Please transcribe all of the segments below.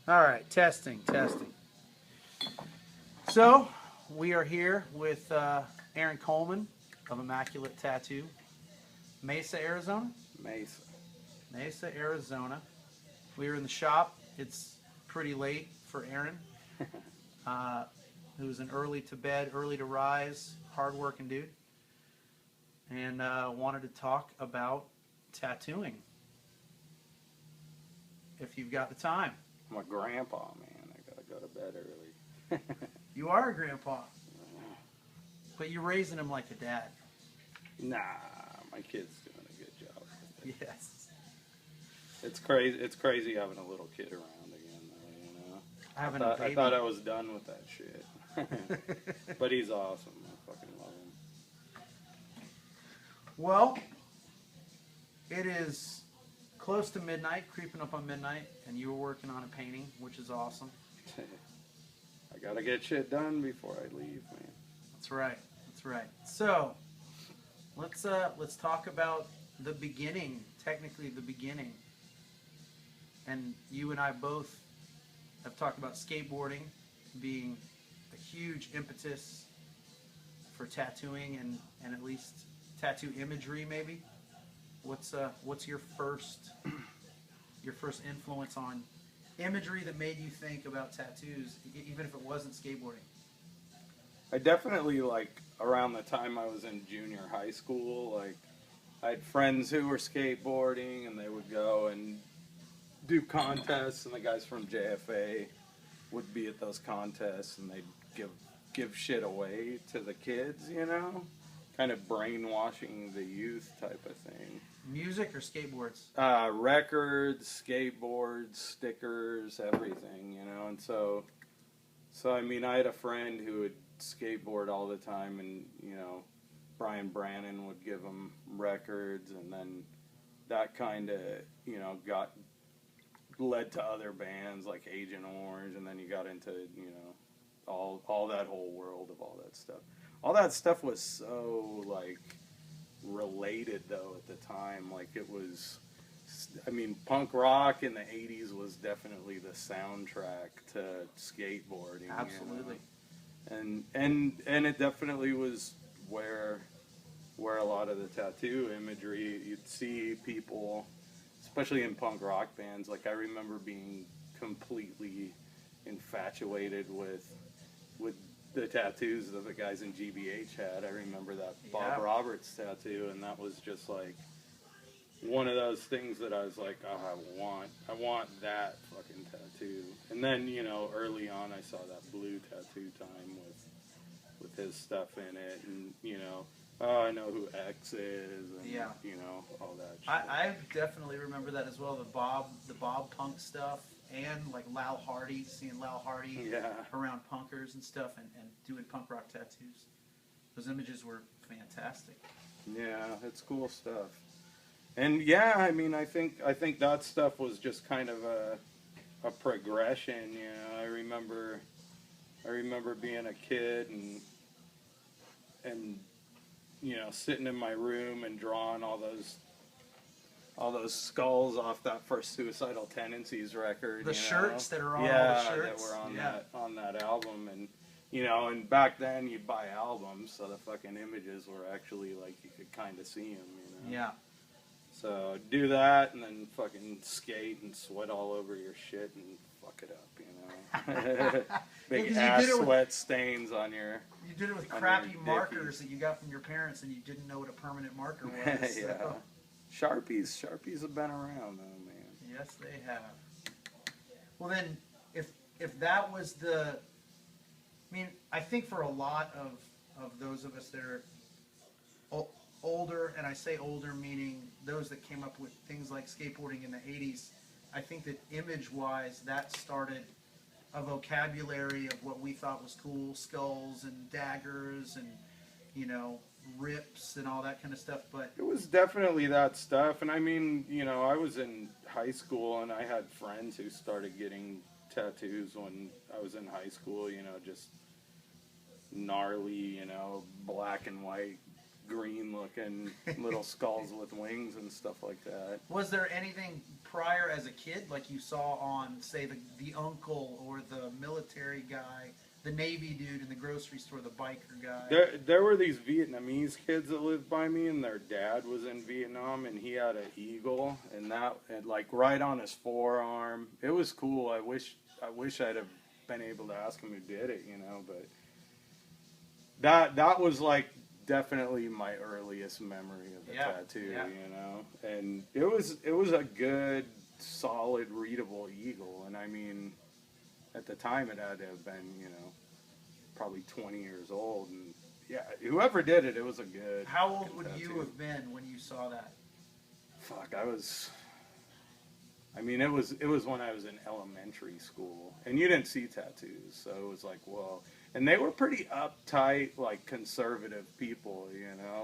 All right, testing. So, we are here with Aaron Coleman of Immaculate Tattoo, Mesa, Arizona. Mesa. Arizona. We are in the shop. It's pretty late for Aaron, who's an early to bed, early to rise, hard-working dude, and wanted to talk about tattooing. If you've got the time. I'm a grandpa, man. I gotta go to bed early. You are a grandpa, but you're raising him like a dad. Nah, my kid's doing a good job with it. Yes. It's crazy. It's crazy having a little kid around again, though. You know. I thought I was done with that shit. But he's awesome. I fucking love him. Well, it is close to midnight, creeping up on midnight, and you were working on a painting, which is awesome. I gotta get shit done before I leave, man. That's right. So, let's talk about the beginning. Technically, the beginning. And you and I both have talked about skateboarding being a huge impetus for tattooing and at least tattoo imagery, maybe. What's your first influence on imagery that made you think about tattoos, even if it wasn't skateboarding? I definitely, like, around the time I was in junior high school, like, I had friends who were skateboarding, and they would go and do contests, and the guys from JFA would be at those contests, and they'd give shit away to the kids, you know? Kind of brainwashing the youth type of thing. Music or skateboards? Records, skateboards, stickers, everything, you know? And so I mean, I had a friend who would skateboard all the time, and, you know, Brian Brannon would give him records, and then that kind of, you know, led to other bands like Agent Orange, and then you got into, you know, all that whole world of all that stuff. All that stuff was so, like, related, though, at the time. Like, it was, I mean, punk rock in the 80s was definitely the soundtrack to skateboarding. Absolutely. You know? And it definitely was where a lot of the tattoo imagery, you'd see people, especially in punk rock bands. Like, I remember being completely infatuated with the tattoos that the guys in GBH had. I remember that Bob Roberts tattoo, and that was just like one of those things that I was like, oh, I want that fucking tattoo. And then, you know, early on I saw that Blue Tattoo Time with his stuff in it, and, you know, oh, I know who X is, and, you know, all that shit. I definitely remember that as well, the Bob Punk stuff, and like Lal Hardy, seeing Lal Hardy around punkers and stuff, and doing punk rock tattoos. Those images were fantastic. Yeah, it's cool stuff. And yeah, I mean, I think that stuff was just kind of a progression, you know. I remember being a kid and you know, sitting in my room and drawing all those skulls off that first Suicidal Tendencies record. The shirts that are on all the shirts that were on that album, and, you know, and back then you'd buy albums, so the fucking images were actually, like, you could kind of see them, you know. Yeah. So do that, and then fucking skate and sweat all over your shit and fuck it up, you know. Big ass sweat stains on your. You did it with crappy markers that you got from your parents, and you didn't know what a permanent marker was. Yeah. So. Sharpies have been around, though, man. Yes, they have. Well, then, if that was I mean, I think for a lot of those of us that are older, and I say older meaning those that came up with things like skateboarding in the 80s, I think that image-wise, that started a vocabulary of what we thought was cool, skulls and daggers and, you know, rips and all that kind of stuff. But it was definitely that stuff. And I mean, you know, I was in high school, and I had friends who started getting tattoos when I was in high school, you know, just gnarly, you know, black and white green looking little skulls with wings and stuff like that. Was there anything prior as a kid, like you saw on, say, the uncle or the military guy, the Navy dude in the grocery store, the biker guy? There were these Vietnamese kids that lived by me, and their dad was in Vietnam, and he had an eagle, and like right on his forearm. It was cool. I wish I'd have been able to ask him who did it, but that was like definitely my earliest memory of the tattoo, and it was a good, solid, readable eagle, and I mean, at the time it had to have been, probably 20 years old, and yeah, whoever did it, it was a good. How old would tattoo. you have been when you saw that? Fuck, it was when I was in elementary school, and you didn't see tattoos, so it was like, whoa. And they were pretty uptight, like conservative people,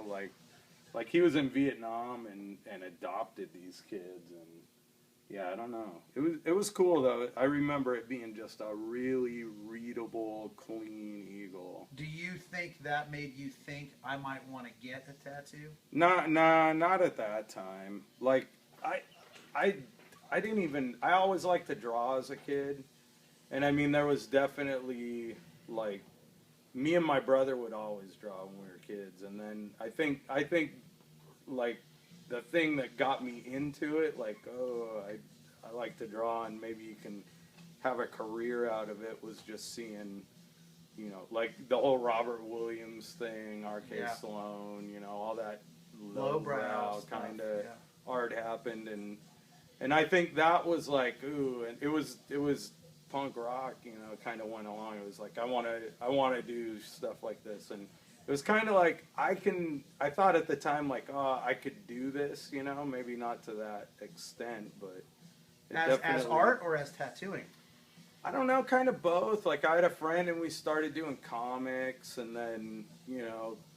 like he was in Vietnam and adopted these kids, and yeah, I don't know. It was cool though. I remember it being just a really readable, clean eagle. Do you think that made you think I might want to get a tattoo? Nah, not at that time. Like I didn't even. I always liked to draw as a kid, and I mean there was definitely like me and my brother would always draw when we were kids, and then I think like the thing that got me into it, like I like to draw and maybe you can have a career out of it, was just seeing like the whole Robert Williams thing, R.K. Sloan, all that lowbrow kind of art happened, and I think that was like, ooh, and it was punk rock, kind of went along. It was like, I want to do stuff like this, and it was kind of like, I thought at the time, like, oh, I could do this, maybe not to that extent, but as art or as tattooing? I don't know, kind of both. Like, I had a friend and we started doing comics, and then,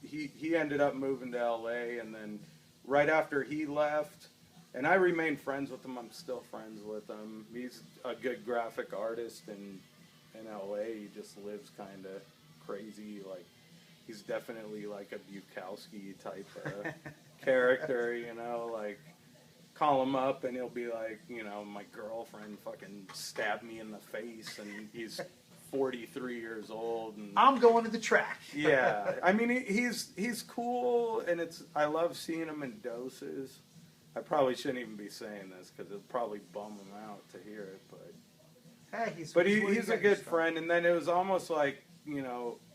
he ended up moving to LA, and then right after he left, and I remained friends with him. I'm still friends with him. He's a good graphic artist in LA. He just lives kind of crazy. Like, he's definitely like a Bukowski type character, like, call him up and he'll be like, my girlfriend fucking stabbed me in the face, and he's 43 years old. And I'm going to the track. Yeah. I mean, he's cool, and I love seeing him in doses. I probably shouldn't even be saying this because it'll probably bum him out to hear it, but hey, he's a good friend. And then it was almost like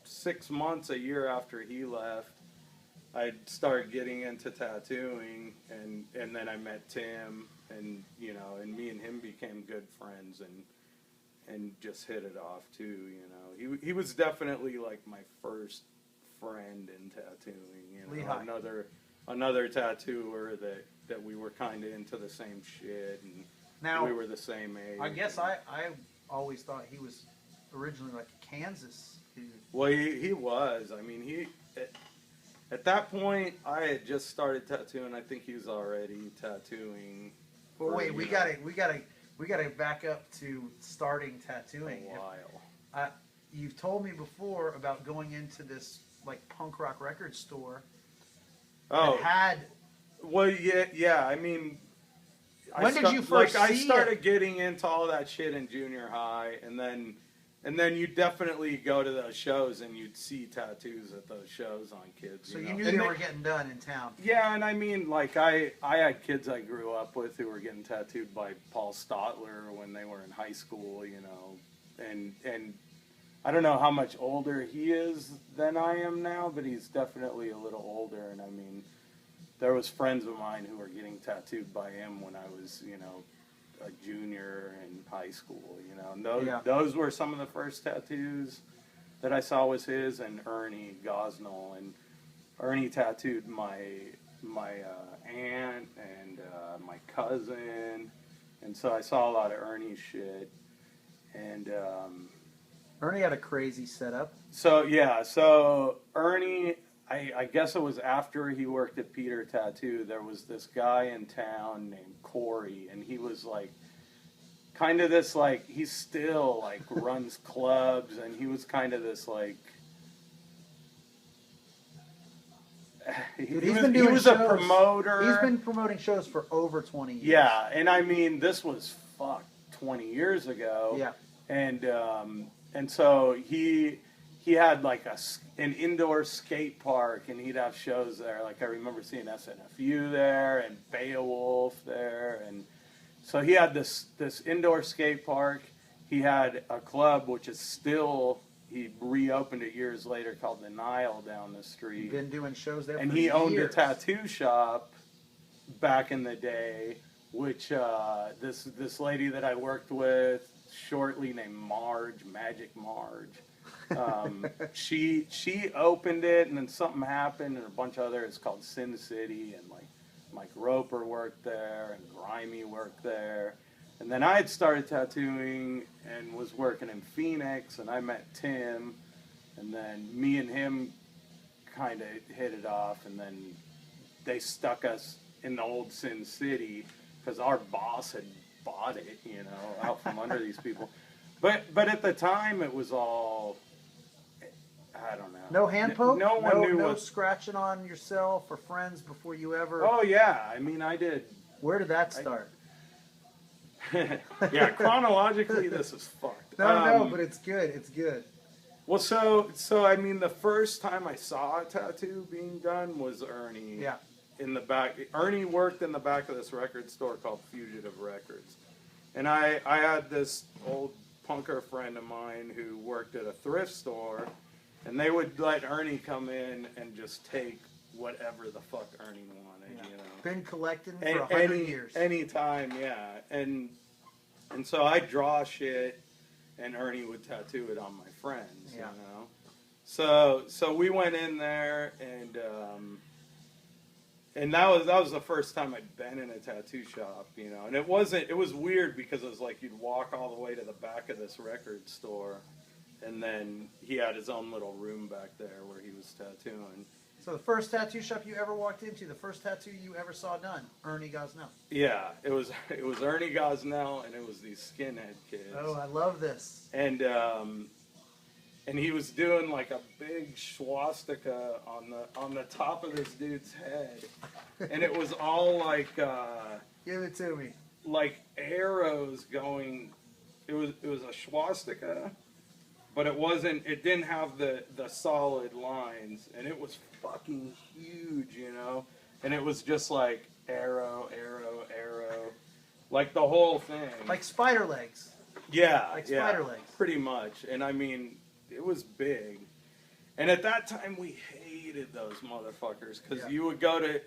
6 months, a year after he left, I started getting into tattooing, and then I met Tim, and and me and him became good friends, and just hit it off too. He was definitely like my first friend in tattooing. Another tattooer that we were kind of into the same shit, and now, we were the same age. I guess I always thought he was originally like a Kansas dude. Well, he was. I mean, at that point, I had just started tattooing. I think he was already tattooing. But wait, we gotta back up to starting tattooing. A while. You've told me before about going into this like punk rock record store. Oh, well, yeah. I mean, when did you first see I started getting into all that shit in junior high, and then you definitely go to those shows and you'd see tattoos at those shows on kids. So you knew they were getting done in town. Yeah, and I mean, like I had kids I grew up with who were getting tattooed by Paul Stotler when they were in high school, and I don't know how much older he is than I am now, but he's definitely a little older. And I mean, there was friends of mine who were getting tattooed by him when I was, a junior in high school, and those were some of the first tattoos that I saw was his, and Ernie Gosnell, and Ernie tattooed my aunt and my cousin, and so I saw a lot of Ernie's shit, and Ernie had a crazy setup. So Ernie, I guess it was after he worked at Peter Tattoo, there was this guy in town named Corey, and he was like, kind of this, like, he still, like, runs clubs, and he was kind of this, like, Dude, he he's been doing was shows. a promoter. He's been promoting shows for over 20 years. Yeah, and I mean, this was 20 years ago. Yeah. And so he had like an indoor skate park, and he'd have shows there. Like I remember seeing SNFU there and Beowulf there, and so he had this indoor skate park. He had a club which is still, he reopened it years later, called the Nile down the street. He's been doing shows there And for he years. owned a tattoo shop back in the day, which this lady that I worked with shortly named Marge, Magic Marge. She opened it, and then something happened, and a bunch of others. It's called Sin City, and like Mike Roper worked there, and Grimy worked there. And then I had started tattooing and was working in Phoenix, and I met Tim, and then me and him kind of hit it off, and then they stuck us in the old Sin City because our boss had bought it, you know, out from under these people. But at the time, it was all, I don't know. No hand poke? No one knew No what. scratching on yourself or friends before you ever... Oh yeah, I mean I did. Where did that start? Yeah, chronologically this is fucked. No, but it's good. It's good. Well, so I mean, the first time I saw a tattoo being done was Ernie. Yeah. In the back, Ernie worked in the back of this record store called Fugitive Records, and I had this old punker friend of mine who worked at a thrift store, and they would let Ernie come in and just take whatever the fuck Ernie wanted, Yeah. you know. Been collecting for 100 years. Anytime, yeah. And so I draw shit, and Ernie would tattoo it on my friends, Yeah. you know. So we went in there, and that was the first time I'd been in a tattoo shop, you know. And it was weird because it was like you'd walk all the way to the back of this record store, and then he had his own little room back there where he was tattooing. So the first tattoo shop you ever walked into, the first tattoo you ever saw done, Ernie Gosnell. Yeah, it was Ernie Gosnell, and it was these skinhead kids. Oh, I love this. And he was doing like a big swastika on the top of this dude's head, and it was all like Give it to me. like arrows going. It was a swastika, but it didn't have the solid lines, and it was fucking huge, you know. And it was just like arrow, arrow, arrow, like the whole thing. Like spider legs. Yeah, Like yeah, spider legs. pretty much. And I mean, it was big. And at that time, we hated those motherfuckers because Yeah. you would go to,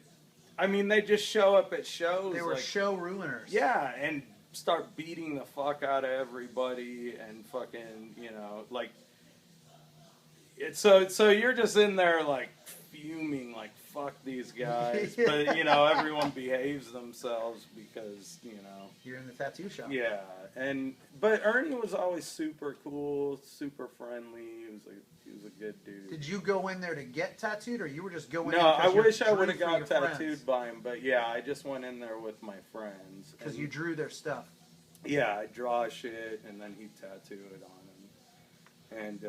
I mean, they just show up at shows. They were like, show ruiners. yeah, and start beating the fuck out of everybody and fucking, you know, like. So you're just in there like fuming, like fuck these guys, but you know everyone behaves themselves because you know You're in the tattoo shop. yeah, but Ernie was always super cool, super friendly. He was a good dude. Did you go in there to get tattooed, or you were just going? No, in I wish I would have got got tattooed by him, but yeah, I just went in there with my friends because and- you drew their stuff. Yeah, I draw shit and then he'd tattoo it on him. And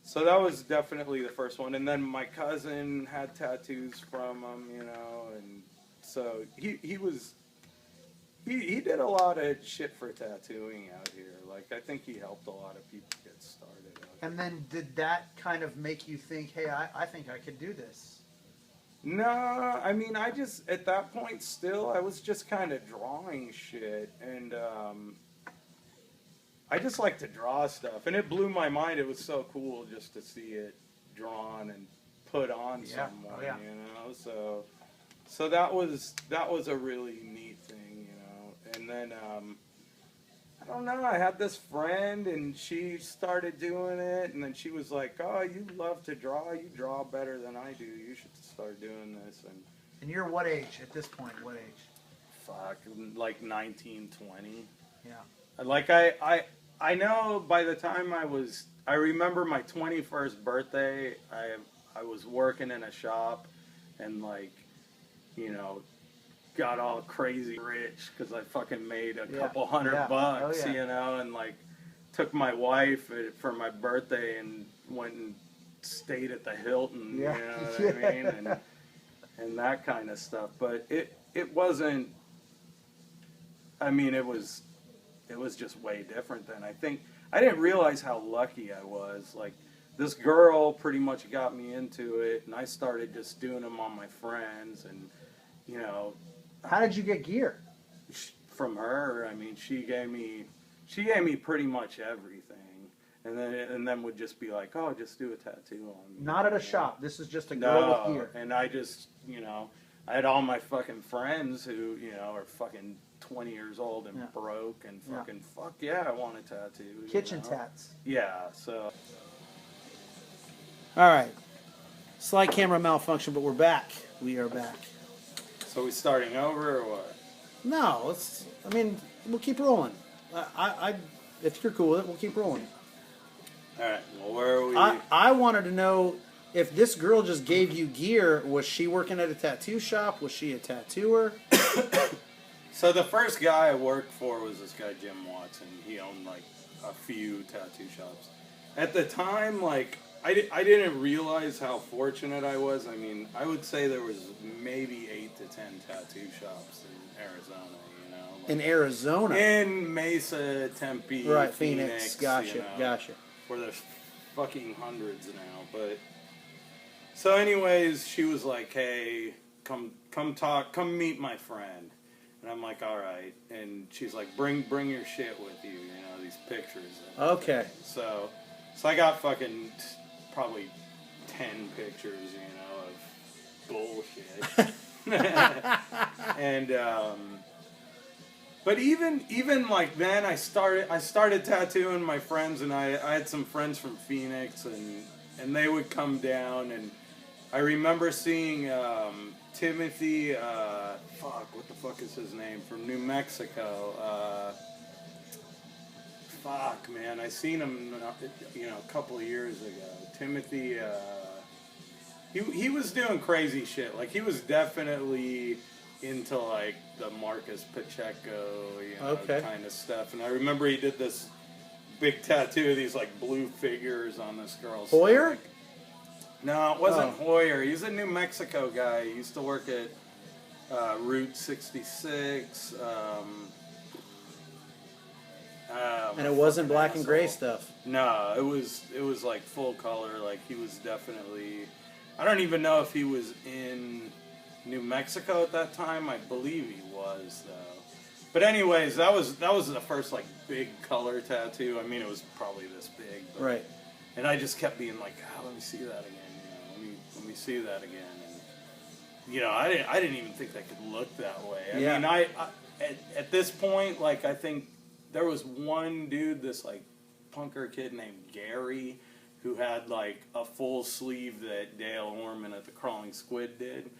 so that was definitely the first one. And then my cousin had tattoos from him, you know, and so he did a lot of shit for tattooing out here. Like I think he helped a lot of people get started out here. And then did that kind of make you think, hey, I think I could do this? No, I mean, I just, at that point still, I was just kind of drawing shit, and I just like to draw stuff, and it blew my mind. It was so cool just to see it drawn and put on Yeah. someone, Oh, yeah. you know, so that was a really neat thing, you know, and then, I don't know, I had this friend, and she started doing it, and then she was like, oh, you love to draw, you draw better than I do, you should start doing this, And you're what age at this point? What age? fuck, like 19, 20. Yeah. Like, I know by the time I remember my 21st birthday, I was working in a shop, and like, you know, got all crazy rich because I fucking made a couple $100 bucks, Oh, yeah. you know, and like took my wife for my birthday and went and stayed at the Hilton, Yeah. you know what I mean? And and that kind of stuff. But it wasn't. I mean, it was just way different then. I think I didn't realize how lucky I was. Like, this girl pretty much got me into it, and I started just doing them on my friends, and you know. How did you get gear? From her, I mean, she gave me pretty much everything, and then would just be like, "Oh, just do a tattoo on me." Not at a shop. This is just a girl with gear. And I just, I had all my fucking friends who, are fucking 20 years old and broke and fucking fuck yeah, I want a tattoo. Kitchen tats. Yeah. So. All right. Slight camera malfunction, but we're back. We are back. So we starting over or what? No, we'll keep rolling. If you're cool with it, we'll keep rolling. All right. Well, where are we? I wanted to know if this girl just gave you gear. Was she working at a tattoo shop? Was she a tattooer? So the first guy I worked for was this guy Jim Watson. He owned like a few tattoo shops. At the time, like I didn't realize how fortunate I was. I mean, I would say there was maybe 8 to 10 tattoo shops in Arizona. In Arizona? In Mesa, Tempe, right, Phoenix. Gotcha. Where there's fucking hundreds now. But so, anyways, she was like, "Hey, come meet my friend." And I'm like, "All right." And she's like, "Bring your shit with you. These pictures." Okay. So I got fucking probably 10 pictures, of bullshit. And but even like then I started tattooing my friends, and I had some friends from Phoenix, and they would come down, and I remember seeing Timothy what the fuck is his name, from New Mexico. Man, I seen him a couple of years ago. Timothy, he was doing crazy shit. Like, he was definitely into like the Marcus Pacheco, kind of stuff. And I remember he did this big tattoo of these like blue figures on this girl's Hoyer? stomach. No, it wasn't Hoyer. He's a New Mexico guy. He used to work at Route 66. And it wasn't black and gray stuff. No, it was like full color. Like, he was definitely. I don't even know if he was in New Mexico at that time. I believe he was, though. But anyways, that was the first like big color tattoo. I mean, it was probably this big. But, right. And I just kept being like, let me see that again. Let me see that again. And I didn't even think that could look that way. I mean, I at this point, like, I think there was one dude, this like punker kid named Gary, who had like a full sleeve that Dale Orman at the Crawling Squid did.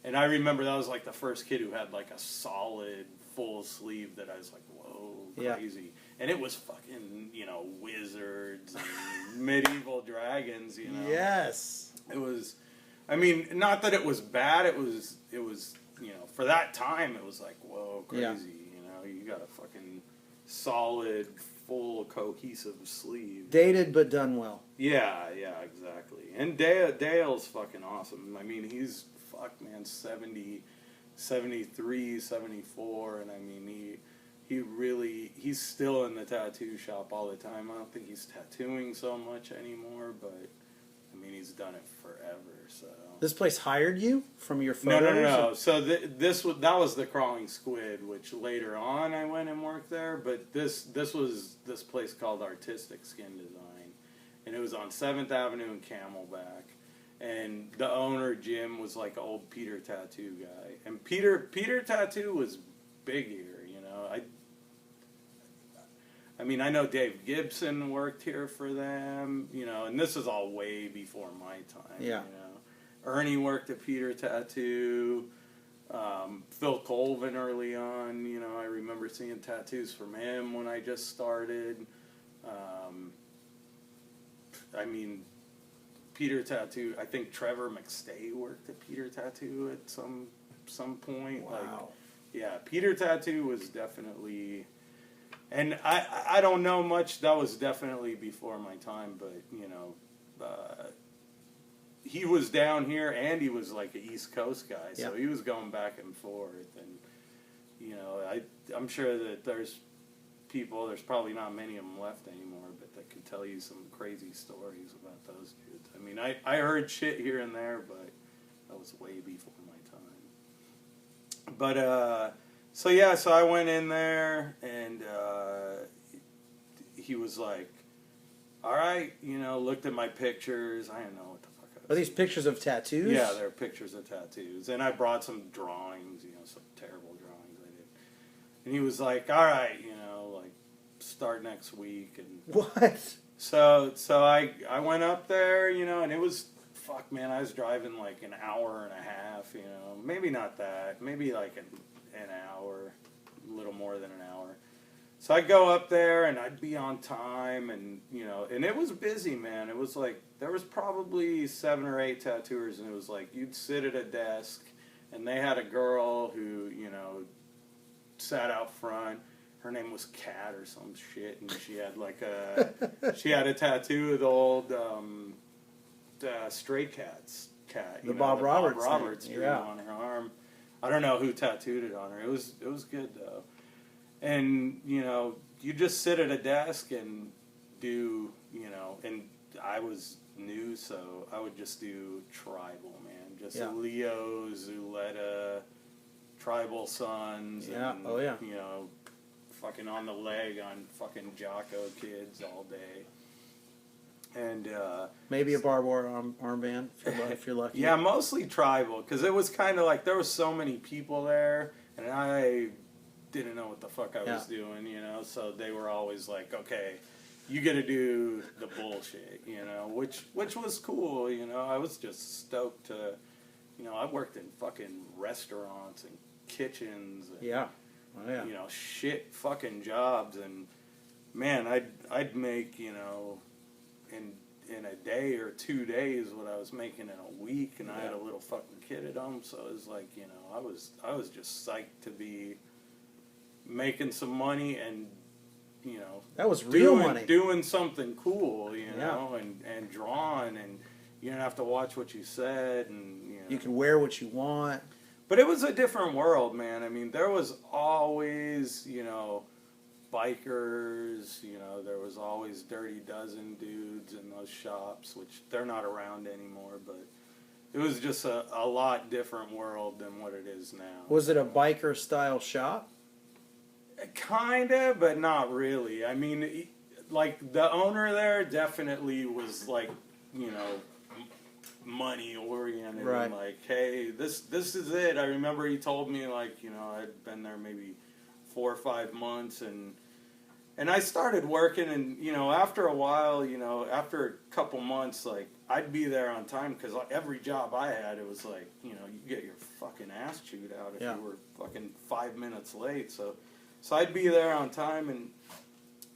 And I remember that was like the first kid who had like a solid full sleeve that I was like, whoa, crazy. Yeah. And it was fucking, wizards and medieval dragons, Yes. It was, I mean, not that it was bad, it was, for that time it was like, whoa, crazy, you got a fucking solid, full, cohesive sleeve. Dated but done well. Yeah, exactly. And Dale's fucking awesome. I mean, he's, 70, 73, 74, and I mean, he's still in the tattoo shop all the time. I don't think he's tattooing so much anymore, but, I mean, he's done it forever, so. This place hired you from your photos? No. So that was the Crawling Squid, which later on I went and worked there. But this was this place called Artistic Skin Design, and it was on 7th Avenue in Camelback. And the owner Jim was like an old Peter Tattoo guy, and Peter Tattoo was big here. I mean, I know Dave Gibson worked here for them, and this is all way before my time. Yeah. Ernie worked at Peter Tattoo. Phil Colvin early on, I remember seeing tattoos from him when I just started. I mean, Peter Tattoo, I think Trevor McStay worked at Peter Tattoo at some point. Wow. Peter Tattoo was definitely, and I don't know much, that was definitely before my time, but, he was down here and he was like an East Coast guy, so Yeah. he was going back and forth. And you know, I'm sure that there's probably not many of them left anymore, but that could tell you some crazy stories about those dudes. I mean, I heard shit here and there, but that was way before my time. But so I went in there, and he was like, all right, you know, looked at my pictures. I didn't know what the fuck I was. Are these pictures of tattoos? Yeah, they're pictures of tattoos. And I brought some drawings, you know, some terrible drawings I did. And he was like, all right, you know, like, start next week. And What? So I went up there, you know, and it was, fuck, man, I was driving like an hour and a half, you know. Maybe not that. Maybe like an hour, a little more than an hour. So I'd go up there, and I'd be on time, and, you know, and it was busy, man. It was like, there was probably 7 or 8 tattooers, and it was like, you'd sit at a desk, and they had a girl who, you know, sat out front. Her name was Kat or some shit, and she had like she had a tattoo of the old Stray Cats cat. The Bob Roberts Bob Roberts thing. drew Yeah. on her arm. I don't know who tattooed it on her. It was good though. And, you know, you just sit at a desk and do, you know, and I was new, so I would just do tribal, man. Just Leo, Zuleta, Tribal Sons, Yeah. and, Oh, yeah. you know, fucking on the leg on fucking Jocko kids all day. And, Maybe a barbed wire armband if you're lucky. yeah, mostly tribal, because it was kind of like there was so many people there, and I didn't know what the fuck I was doing, you know, so they were always like, okay, you got to do the bullshit, you know, which was cool, you know. I was just stoked to, you know, I worked in fucking restaurants and kitchens and, Yeah. Oh, yeah. you know, shit fucking jobs, and man, I'd make, you know, in a day or 2 days what I was making in a week, and I had a little fucking kid at home, so it was like, you know, I was just psyched to be making some money and, you know, that was real money. Doing something cool, you know, and drawing, and you didn't have to watch what you said, and you know, You can wear what you want. but it was a different world, man. I mean, there was always, you know, bikers, you know, there was always Dirty Dozen dudes in those shops, which they're not around anymore, but it was just a lot different world than what it is now. Was it a biker style shop? Kinda, but not really. I mean, like, the owner there definitely was like, you know, money oriented, Right. and like, hey, this is it. I remember he told me, like, you know, I'd been there maybe 4 or 5 months, and I started working, and, you know, after a while, you know, after a couple months, like, I'd be there on time, because every job I had, it was like, you know, you get your fucking ass chewed out if you were fucking 5 minutes late. So I'd be there on time, and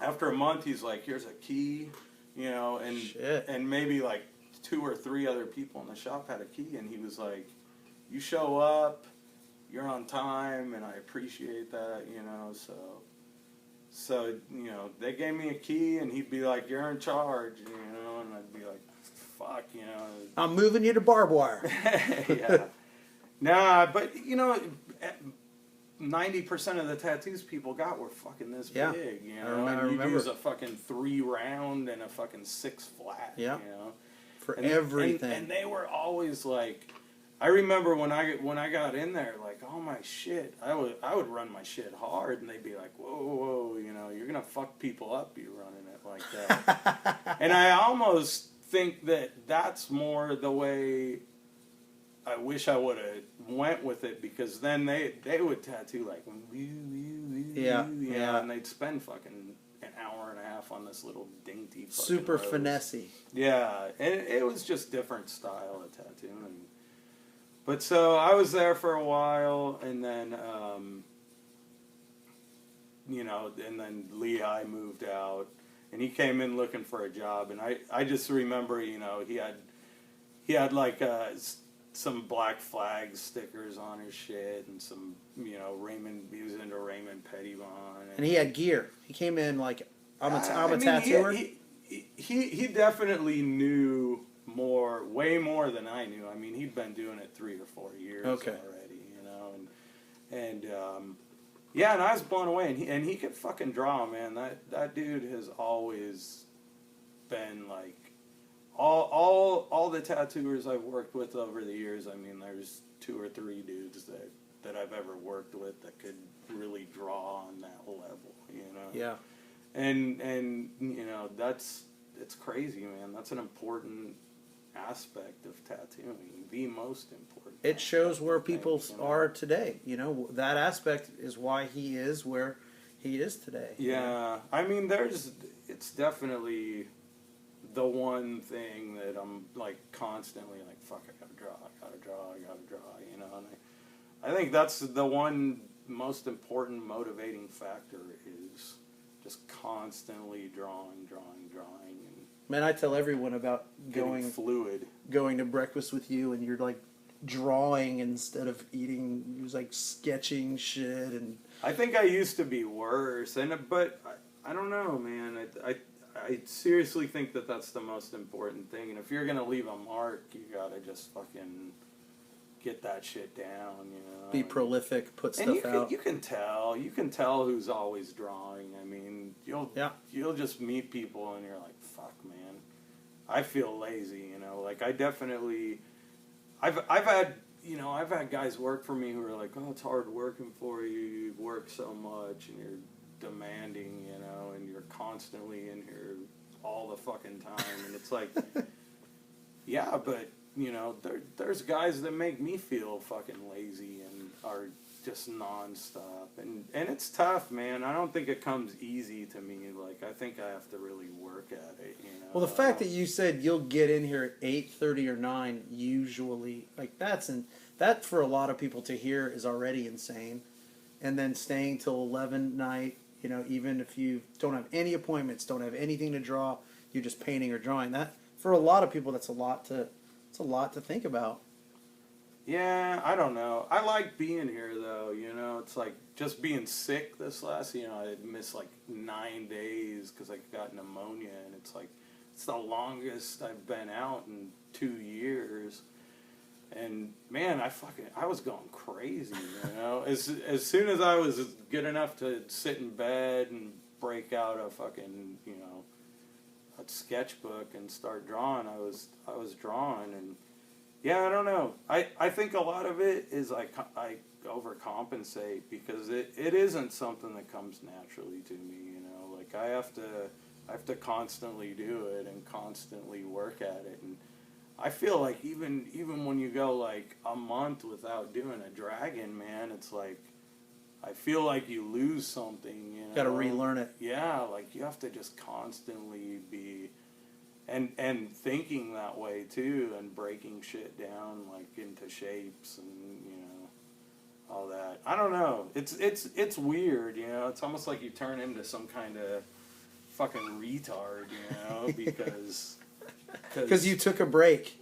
after a month, he's like, here's a key, you know, and maybe like 2 or 3 other people in the shop had a key, and he was like, you show up, you're on time, and I appreciate that, you know, so, you know, they gave me a key, and he'd be like, you're in charge, you know, and I'd be like, fuck, you know. I'm moving you to barbed wire. Yeah. Nah, but, you know, 90% of the tattoos people got were fucking this big, you know, and you'd use a fucking 3 round and a fucking 6 flat, you know. For everything. And they were always like, I remember when I got in there, like, oh my shit, I would run my shit hard, and they'd be like, whoa, you know, you're gonna fuck people up, you running it like that. And I almost think that that's more the way I wish I would have went with it, because then they would tattoo like, you know, and they'd spend fucking an hour and a half on this little dainty fucking super rose. finessey. Yeah, and it was just different style of tattooing. But so I was there for a while, and then, you know, and then Lehigh moved out, and he came in looking for a job, and I just remember, you know, he had like some Black Flag stickers on his shit, and some, you know, he was into Raymond Pettibon. And he had gear. He came in like, I'm a I mean, tattooer. He definitely knew way more than I knew. I mean, he'd been doing it 3 or 4 years already, you know, and yeah, and I was blown away, and he could fucking draw, man. That dude has always been like, all the tattooers I've worked with over the years. I mean, there's 2 or 3 dudes that I've ever worked with that could really draw on that level, you know. Yeah. And you know, it's crazy, man. That's an important aspect of tattooing, the most important. It shows where thing, people you know? are today. You know, that aspect is why he is where he is today. Yeah, I mean, it's definitely the one thing that I'm like constantly like, fuck, I gotta draw, you know. And I think that's the one most important motivating factor is just constantly drawing, and Man, I tell everyone about getting fluid. going to breakfast with you, and you're like drawing instead of eating. You're like sketching shit, and I think I used to be worse, but I don't know, man. I seriously think that that's the most important thing, and if you're gonna leave a mark, you gotta just fucking get that shit down, you know. be prolific, put stuff out. You can tell who's always drawing. I mean, you'll just meet people and you're like, fuck, man, I feel lazy, you know. Like, I definitely, I've had guys work for me who are like, oh, it's hard working for you. You work so much and you're demanding, you know, and you're constantly in here all the fucking time, and it's like, yeah, but you know, there's guys that make me feel fucking lazy and are just nonstop, and it's tough, man. I don't think it comes easy to me. Like, I think I have to really work at it, you know. Well, the fact that you said you'll get in here at 8:30 or 9 usually, like that for a lot of people to hear is already insane, and then staying till 11 night. You know, even if you don't have any appointments, don't have anything to draw, you're just painting or drawing. That for a lot of people, that's a lot to think about. Yeah, I don't know. I like being here, though, you know. It's like just being sick this last, you know, I missed like 9 days because I got pneumonia, and it's like, it's the longest I've been out in 2 years. And man, I was going crazy, you know. As soon as I was good enough to sit in bed and break out a fucking, you know, a sketchbook and start drawing, I was drawing. And yeah, I don't know. I think a lot of it is I overcompensate because it isn't something that comes naturally to me, you know. Like, I have to constantly do it and constantly work at it. And I feel like even when you go like a month without doing a dragon, man, it's like I feel like you lose something, you know. Got to relearn it. Yeah, like you have to just constantly be and thinking that way too, and breaking shit down like into shapes and, you know, all that. I don't know. It's weird, you know. It's almost like you turn into some kind of fucking retard, you know, because you took a break.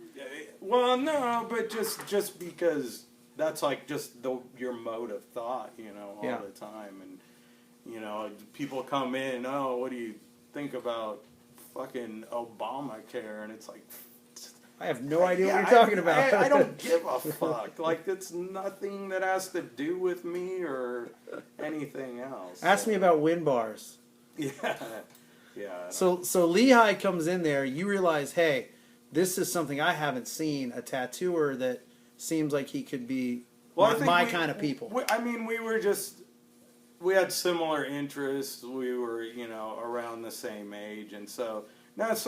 Well, no, but just because that's like just your mode of thought, you know, all the time. And, you know, people come in, oh, what do you think about fucking Obamacare? And it's like, I have no idea what you're talking about. I don't give a fuck. Like, it's nothing that has to do with me or anything else. Ask me about wind bars. Yeah. Yeah. So Lehigh comes in there. You realize, hey, this is something I haven't seen. A tattooer that seems like he could be my kind of people. We had similar interests. We were, you know, around the same age, and so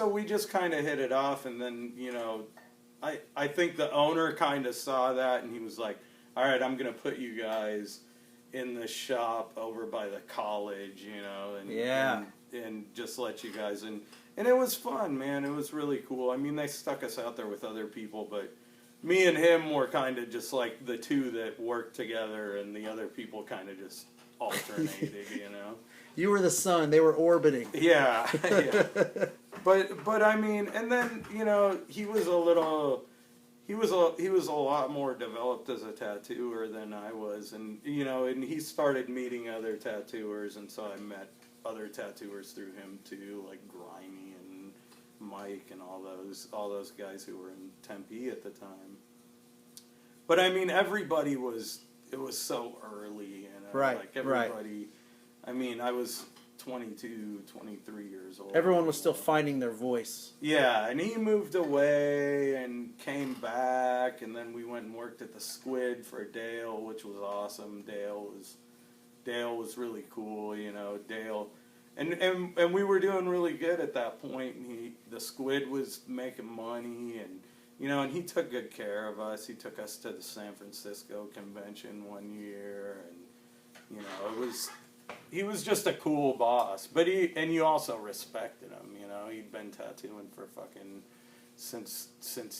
we just kind of hit it off. And then, you know, I think the owner kind of saw that, and he was like, all right, I'm gonna put you guys in the shop over by the college, you know, and just let you guys in. And it was fun, man. It was really cool. I mean, they stuck us out there with other people, but me and him were kind of just like the two that worked together, and the other people kind of just alternated, you know. You were the sun. They were orbiting. Yeah, yeah. But I mean, and then, you know, he was a lot more developed as a tattooer than I was, and, you know, and he started meeting other tattooers, and so I met other tattooers through him too, like Grimy and Mike and all those guys who were in Tempe at the time. But I mean, everybody was. It was so early, you know. Right. Like everybody. I mean, I was 22, 23 years old. Everyone was still finding their voice. Yeah, and he moved away and came back, and then we went and worked at the Squid for Dale, which was awesome. Dale was really cool, you know. Dale, and we were doing really good at that point. And the Squid was making money, and you know, and he took good care of us. He took us to the San Francisco convention one year, and you know, he was just a cool boss. But you also respected him, you know. He'd been tattooing for fucking since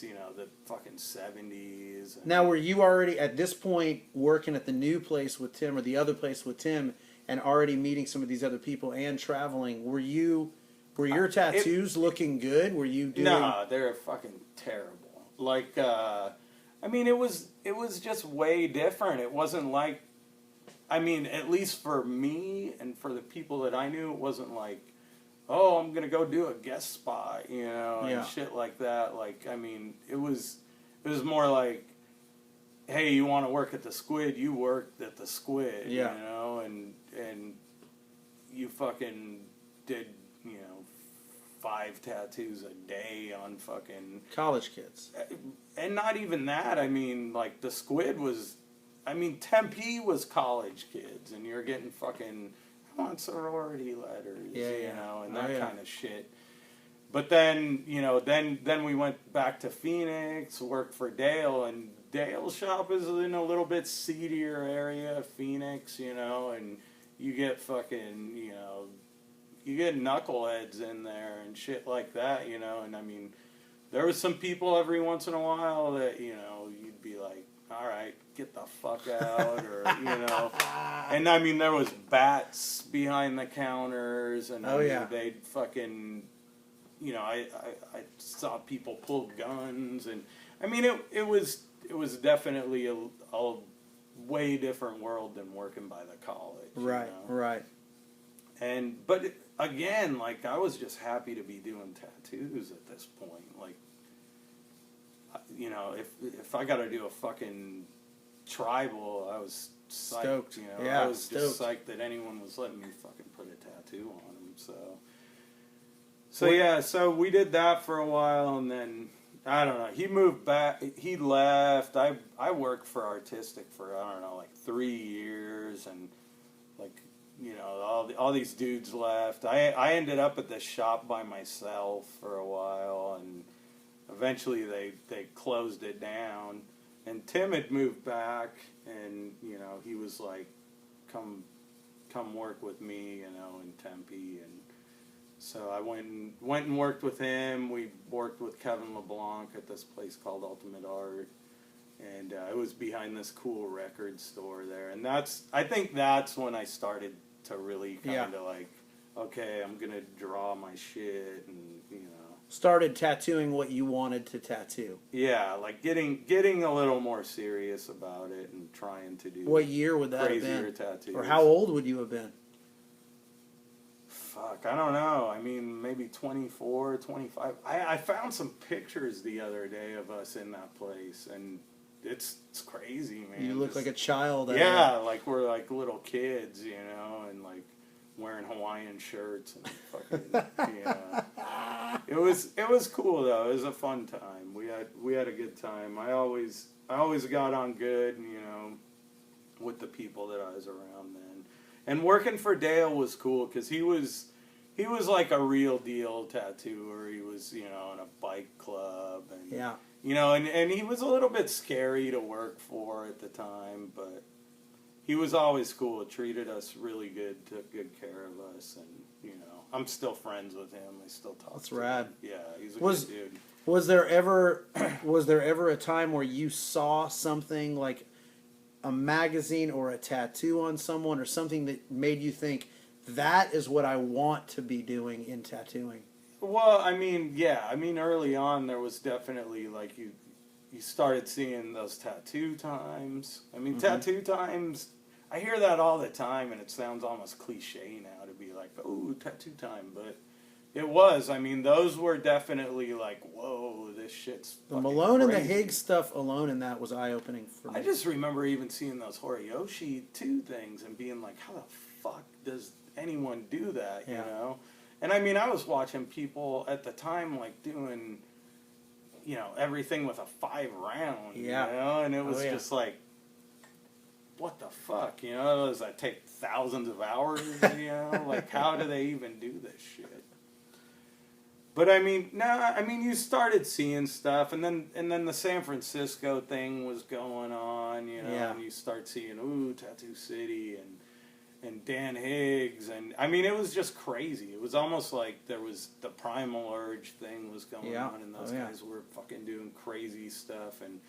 you know, the fucking 70s. Now, were you already at this point working at the new place with Tim or the other place with Tim, and already meeting some of these other people and traveling? Were your tattoos looking good? Were you doing? No, they're fucking terrible. Like, I mean, it was just way different. It wasn't like, I mean, at least for me and for the people that I knew, it wasn't like, oh, I'm gonna go do a guest spot, you know, and shit like that. Like, I mean, it was more like, hey, you want to work at the Squid? You worked at the Squid, you know, and you fucking did, you know, 5 tattoos a day on fucking college kids. And not even that. I mean, like, the Squid was, I mean, Tempe was college kids, and you're getting fucking, I want sorority letters, you know, and that kind of shit. But then, you know, then we went back to Phoenix, worked for Dale, and Dale's shop is in a little bit seedier area of Phoenix, you know, and you get fucking, you know, you get knuckleheads in there and shit like that, you know, and I mean, there was some people every once in a while that, you know, you'd be like, all right, get the fuck out, or, you know, and I mean, there was bats behind the counters, and I mean, they'd fucking, you know, I saw people pull guns, and I mean, it was definitely a way different world than working by the college. Right, you know? right. But again, like, I was just happy to be doing tattoos at this point. Like, you know, if I got to do a fucking tribal, I was psyched, stoked. You know, Yeah, I was just psyched that anyone was letting me fucking put a tattoo on them. So yeah, so we did that for a while, and then I don't know. He moved back. He left. I worked for Artistic for, I don't know, like 3 years, and like, you know, all these dudes left. I ended up at the shop by myself for a while, and eventually they closed it down. And Tim had moved back, and you know, he was like, come work with me, you know, in Tempe. And so I went and worked with him. We worked with Kevin LeBlanc at this place called Ultimate Art, and it was behind this cool record store there. And I think that's when I started to really kind of like, okay, I'm gonna draw my shit, and you know, started tattooing what you wanted to tattoo. Yeah, like getting a little more serious about it and trying to do. What year would that have been? Tattoos. Or how old would you have been? Fuck, I don't know. I mean, maybe 24, 25. I found some pictures the other day of us in that place, and it's crazy, man. You look like a child. Yeah, like we're like little kids, you know, and like wearing Hawaiian shirts and fucking, yeah. It was cool though. It was a fun time. We had a good time. I always got on good, you know, with the people that I was around then. And working for Dale was cool because he was like a real deal tattooer. He was, you know, in a bike club, and you know, and he was a little bit scary to work for at the time, but he was always cool. Treated us really good, took good care of us, and you know, I'm still friends with him. I still talk. That's to rad. him. Yeah, he's a good dude. Was there ever a time where you saw something like a magazine or a tattoo on someone, or something that made you think that is what I want to be doing in tattooing? Well, I mean, yeah. I mean, early on there was definitely like you started seeing those tattoo times. I mean, tattoo times, I hear that all the time, and it sounds almost cliche now to be like, oh, tattoo time. But It was. I mean, those were definitely like, whoa, this shit's The fucking Malone and the crazy. Higgs stuff alone in that was eye-opening for me. I just remember even seeing those Horiyoshi 2 things and being like, how the fuck does anyone do that, you Yeah. know? And I mean, I was watching people at the time like doing, you know, everything with a 5 round, Yeah. you know? And it was yeah. just like, what the fuck, you know? Does that take thousands of hours, you know? Like, how do they even do this shit? But I mean, you started seeing stuff, and then the San Francisco thing was going on, you know, Yeah. and you start seeing Tattoo City and Dan Higgs, and I mean, it was just crazy. It was almost like there was the Primal Urge thing was going on, and those guys were fucking doing crazy stuff, and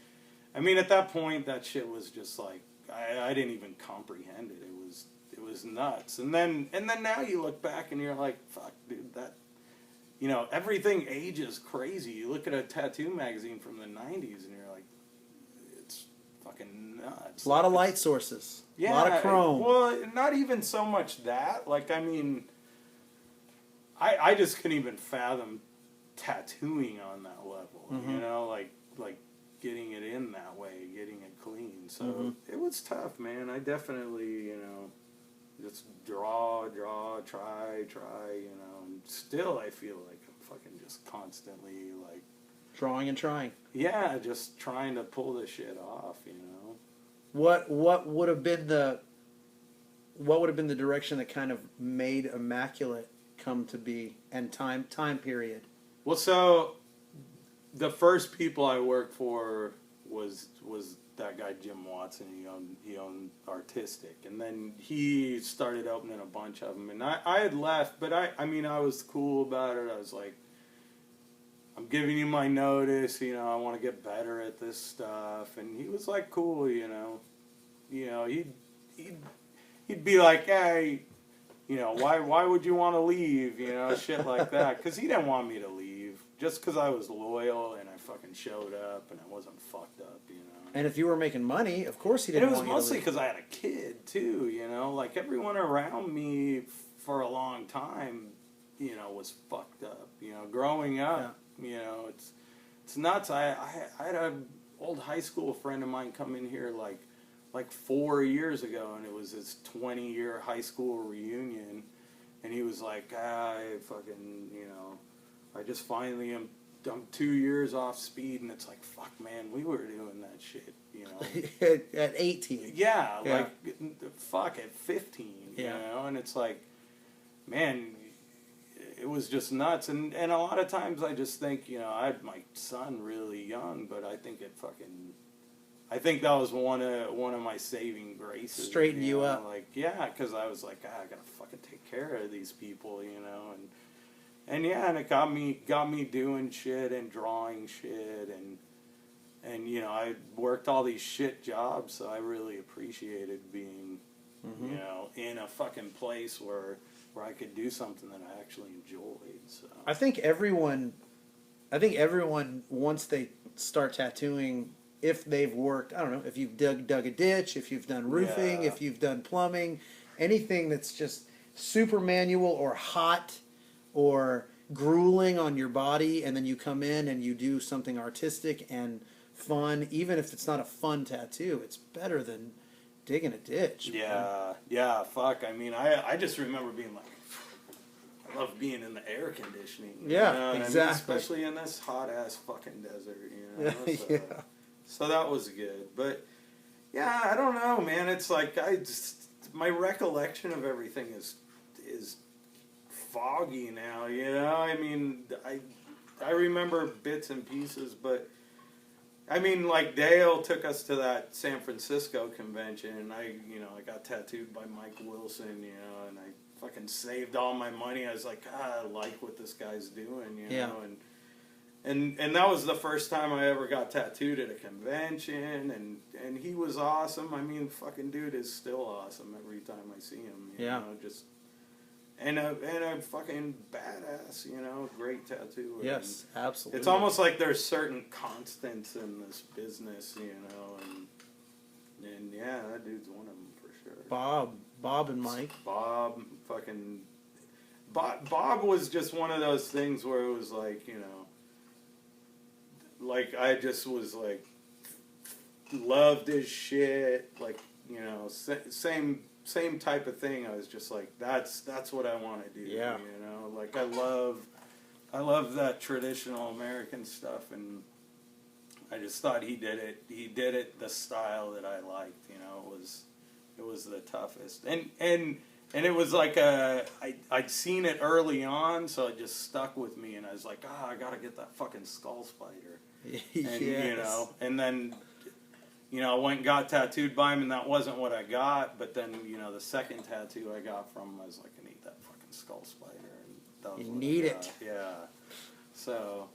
I mean, at that point, that shit was just like I didn't even comprehend it. It was nuts, and then now you look back and you're like, fuck, dude, that. You know, everything ages crazy. You look at a tattoo magazine from the 90s and you're like, it's fucking nuts. A lot of light sources. Yeah. A lot of chrome. Well, not even so much that. Like, I mean, I just couldn't even fathom tattooing on that level. Mm-hmm. You know, like getting it in that way, getting it clean. So it was tough, man. I definitely, you know, just draw, try, you know. And still, I feel like I'm fucking just constantly like Drawing and trying. yeah, just trying to pull this shit off, you know. What would have been the direction that kind of made Immaculate come to be, and time period? Well, so the first people I worked for was that guy Jim Watson. He owned Artistic, and then he started opening a bunch of them. And I had left, but I mean I was cool about it. I was like, I'm giving you my notice. You know, I want to get better at this stuff. And he was like, cool. You know, he'd be like, hey, you know, why would you want to leave? You know, shit like that. Because he didn't want me to leave just because I was loyal and I fucking showed up and I wasn't fucked up. You know. And if you were making money, of course he And didn't it was want you to mostly leave. because I had a kid too, you know. Like everyone around me for a long time, you know, was fucked up. You know, growing up, you know, it's nuts. I had an old high school friend of mine come in here like 4 years ago, and it was his 20-year high school reunion, and he was like, I fucking, you know, I just finally am. I'm 2 years off speed, and it's like, fuck, man, we were doing that shit, you know. At 18. Yeah, like, fuck, at 15, you Yeah. know, and it's like, man, it was just nuts, and a lot of times I just think, you know, I had my son really young, but I think that was one of my saving graces. Straighten you know? up. Like, yeah, because I was like, I gotta fucking take care of these people, you know, and yeah, and it got me doing shit and drawing shit, and you know, I worked all these shit jobs, so I really appreciated being, you know, in a fucking place where I could do something that I actually enjoyed. So I think everyone once they start tattooing, if they've worked, I don't know, if you've dug a ditch, if you've done roofing, Yeah. if you've done plumbing, anything that's just super manual or hot or grueling on your body, and then you come in and you do something artistic and fun, even if it's not a fun tattoo, it's better than digging a ditch. Yeah, fuck. I mean, I just remember being like, I love being in the air conditioning. Yeah, you know what exactly. I mean? Especially in this hot ass fucking desert, you know. So, Yeah. so that was good, but yeah, I don't know, man. It's like my recollection of everything is foggy now. You know, I mean, I remember bits and pieces, but. I mean, like, Dale took us to that San Francisco convention, and I got tattooed by Mike Wilson, you know, and I fucking saved all my money. I was like, I like what this guy's doing, you know, and that was the first time I ever got tattooed at a convention, and he was awesome. I mean, fucking dude is still awesome every time I see him, you know, just... And a fucking badass, you know, great tattoo. Yes, absolutely. It's almost like there's certain constants in this business, you know, and yeah, that dude's one of them for sure. Bob and Mike. Bob, fucking Bob was just one of those things where it was like, you know, like I just was like, loved his shit, like, you know, same type of thing. I was just like, that's what I want to do. Yeah. You know, like I love that traditional American stuff, and I just thought he did it the style that I liked. You know, it was the toughest, and it was like I'd seen it early on, so it just stuck with me, and I was like, I gotta get that fucking skull spider. And, you know, and then, you know, I went and got tattooed by him, and that wasn't what I got. But then, you know, the second tattoo I got from him, I was like, I need that fucking skull spider. And that was You what need I it. got. Yeah. So,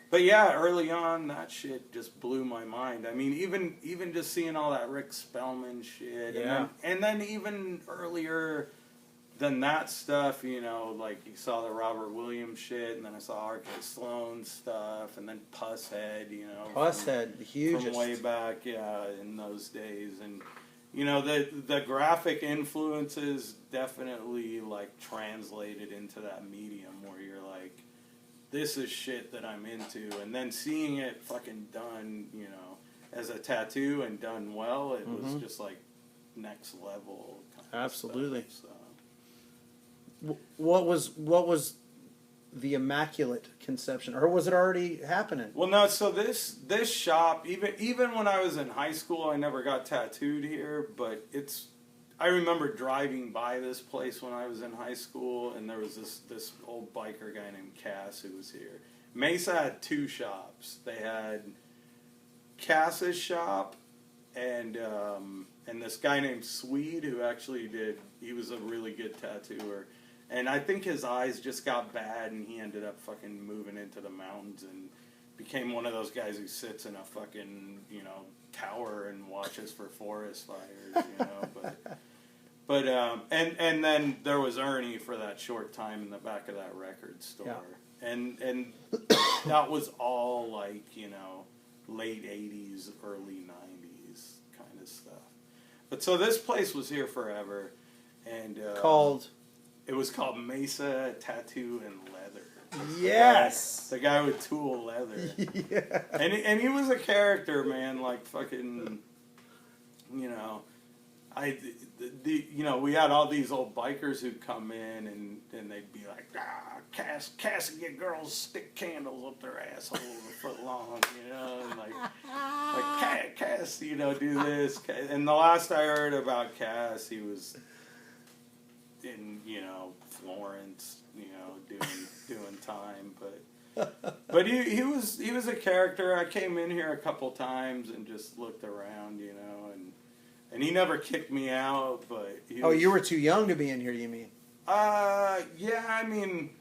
but yeah, early on, that shit just blew my mind. I mean, even just seeing all that Rick Spellman shit. Yeah. And then even earlier than that stuff, you know, like you saw the Robert Williams shit, and then I saw R.K. Sloan stuff, and then Pusshead, you know. Pusshead, the hugest. From way back, yeah, in those days. And, you know, the graphic influences definitely, like, translated into that medium where you're like, this is shit that I'm into. And then seeing it fucking done, you know, as a tattoo and done well, it was just, like, next level kind of Absolutely. stuff, so. What was the Immaculate conception, or was it already happening? Well, no. So this shop, even when I was in high school, I never got tattooed here. But I remember driving by this place when I was in high school, and there was this old biker guy named Cass who was here. Mesa had two shops. They had Cass's shop, and this guy named Swede who actually he was a really good tattooer. And I think his eyes just got bad, and he ended up fucking moving into the mountains and became one of those guys who sits in a fucking, you know, tower and watches for forest fires, you know. But and then there was Ernie for that short time in the back of that record store. Yeah. And that was all like, you know, late 80s, early 90s kind of stuff. But so this place was here forever, and Called? It was called Mesa Tattoo and Leather. Yes! The guy with Tool Leather. Yeah. And he was a character, man, like fucking, you know, you know, we had all these old bikers who'd come in and they'd be like, Cass and get girls stick candles up their asshole a foot long, you know, and like Cass, you know, do this. And the last I heard about Cass, he was in, you know, Florence, you know, doing time, but he was a character. I came in here a couple times and just looked around, you know, and he never kicked me out, but you were too young to be in here, you mean? Yeah, I mean,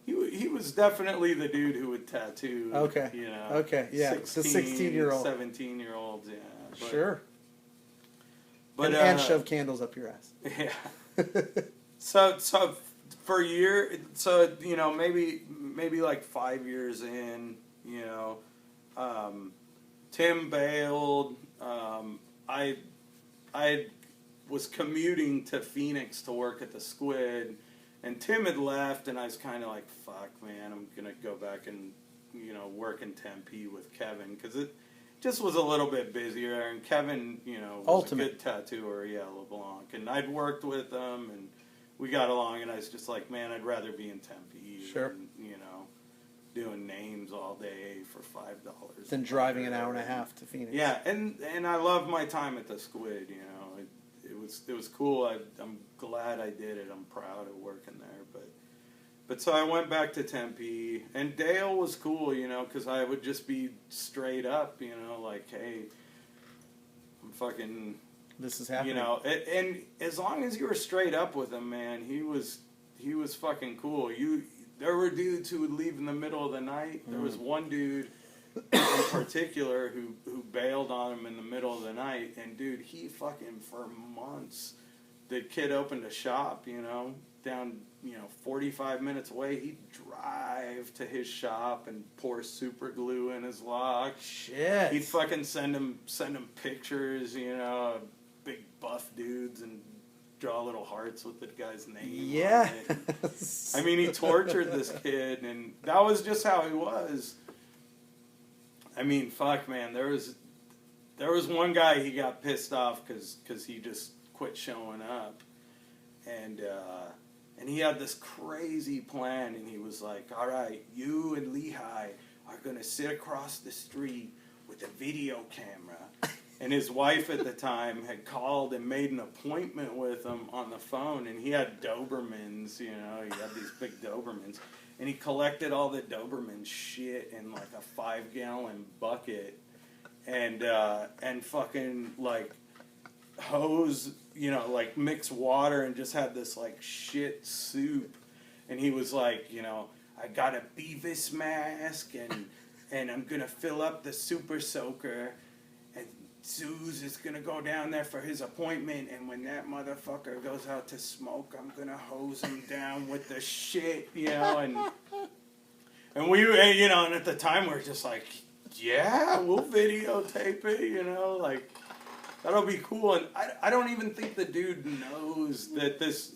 he was definitely the dude who would tattoo. Okay. You know. Okay. Yeah. 16-year-old, 17-year-olds. Yeah. But, sure. But and shove candles up your ass. Yeah. So for a year, so you know, maybe like 5 years in, you know, Tim bailed. I was commuting to Phoenix to work at the Squid, and Tim had left, and I was kind of like, fuck, man, I'm gonna go back and, you know, work in Tempe with Kevin, because it just was a little bit busier, and Kevin, you know, was a good tattooer, yeah, LeBlanc, and I'd worked with him, and we got along, and I was just like, man, I'd rather be in Tempe, sure, than, you know, doing names all day for $5 than driving an hour and a half to Phoenix. Yeah, and I love my time at the Squid, you know, it was cool. I'm glad I did it. I'm proud of working there, but so I went back to Tempe, and Dale was cool, you know, because I would just be straight up, you know, like, hey, I'm fucking, this is happening, you know, and as long as you were straight up with him, man, he was fucking cool. There were dudes who would leave in the middle of the night. There was one dude in particular who bailed on him in the middle of the night, and dude, he fucking, for months, the kid opened a shop, you know, down, you know, 45 minutes away. He'd drive to his shop and pour super glue in his lock. Shit. He'd fucking send him pictures, you know, big buff dudes and draw little hearts with the guy's name on Yeah. it. I mean, he tortured this kid, and that was just how he was. I mean, fuck, man. There was one guy, he got pissed off because he just quit showing up, and he had this crazy plan, and he was like, all right, you and Lehigh are going to sit across the street with a video camera. And his wife at the time had called and made an appointment with him on the phone, and he had Dobermans, you know, he had these big Dobermans, and he collected all the Doberman shit in like a 5-gallon bucket, and fucking like hose, you know, like mix water and just had this like shit soup, and he was like, you know, I got a Beavis mask, and I'm gonna fill up the super soaker, and Zeus is gonna go down there for his appointment, and when that motherfucker goes out to smoke, I'm gonna hose him down with the shit, you know, and we, you know, and at the time we were just like, yeah, we'll videotape it, you know, like, that'll be cool. And I don't even think the dude knows that this,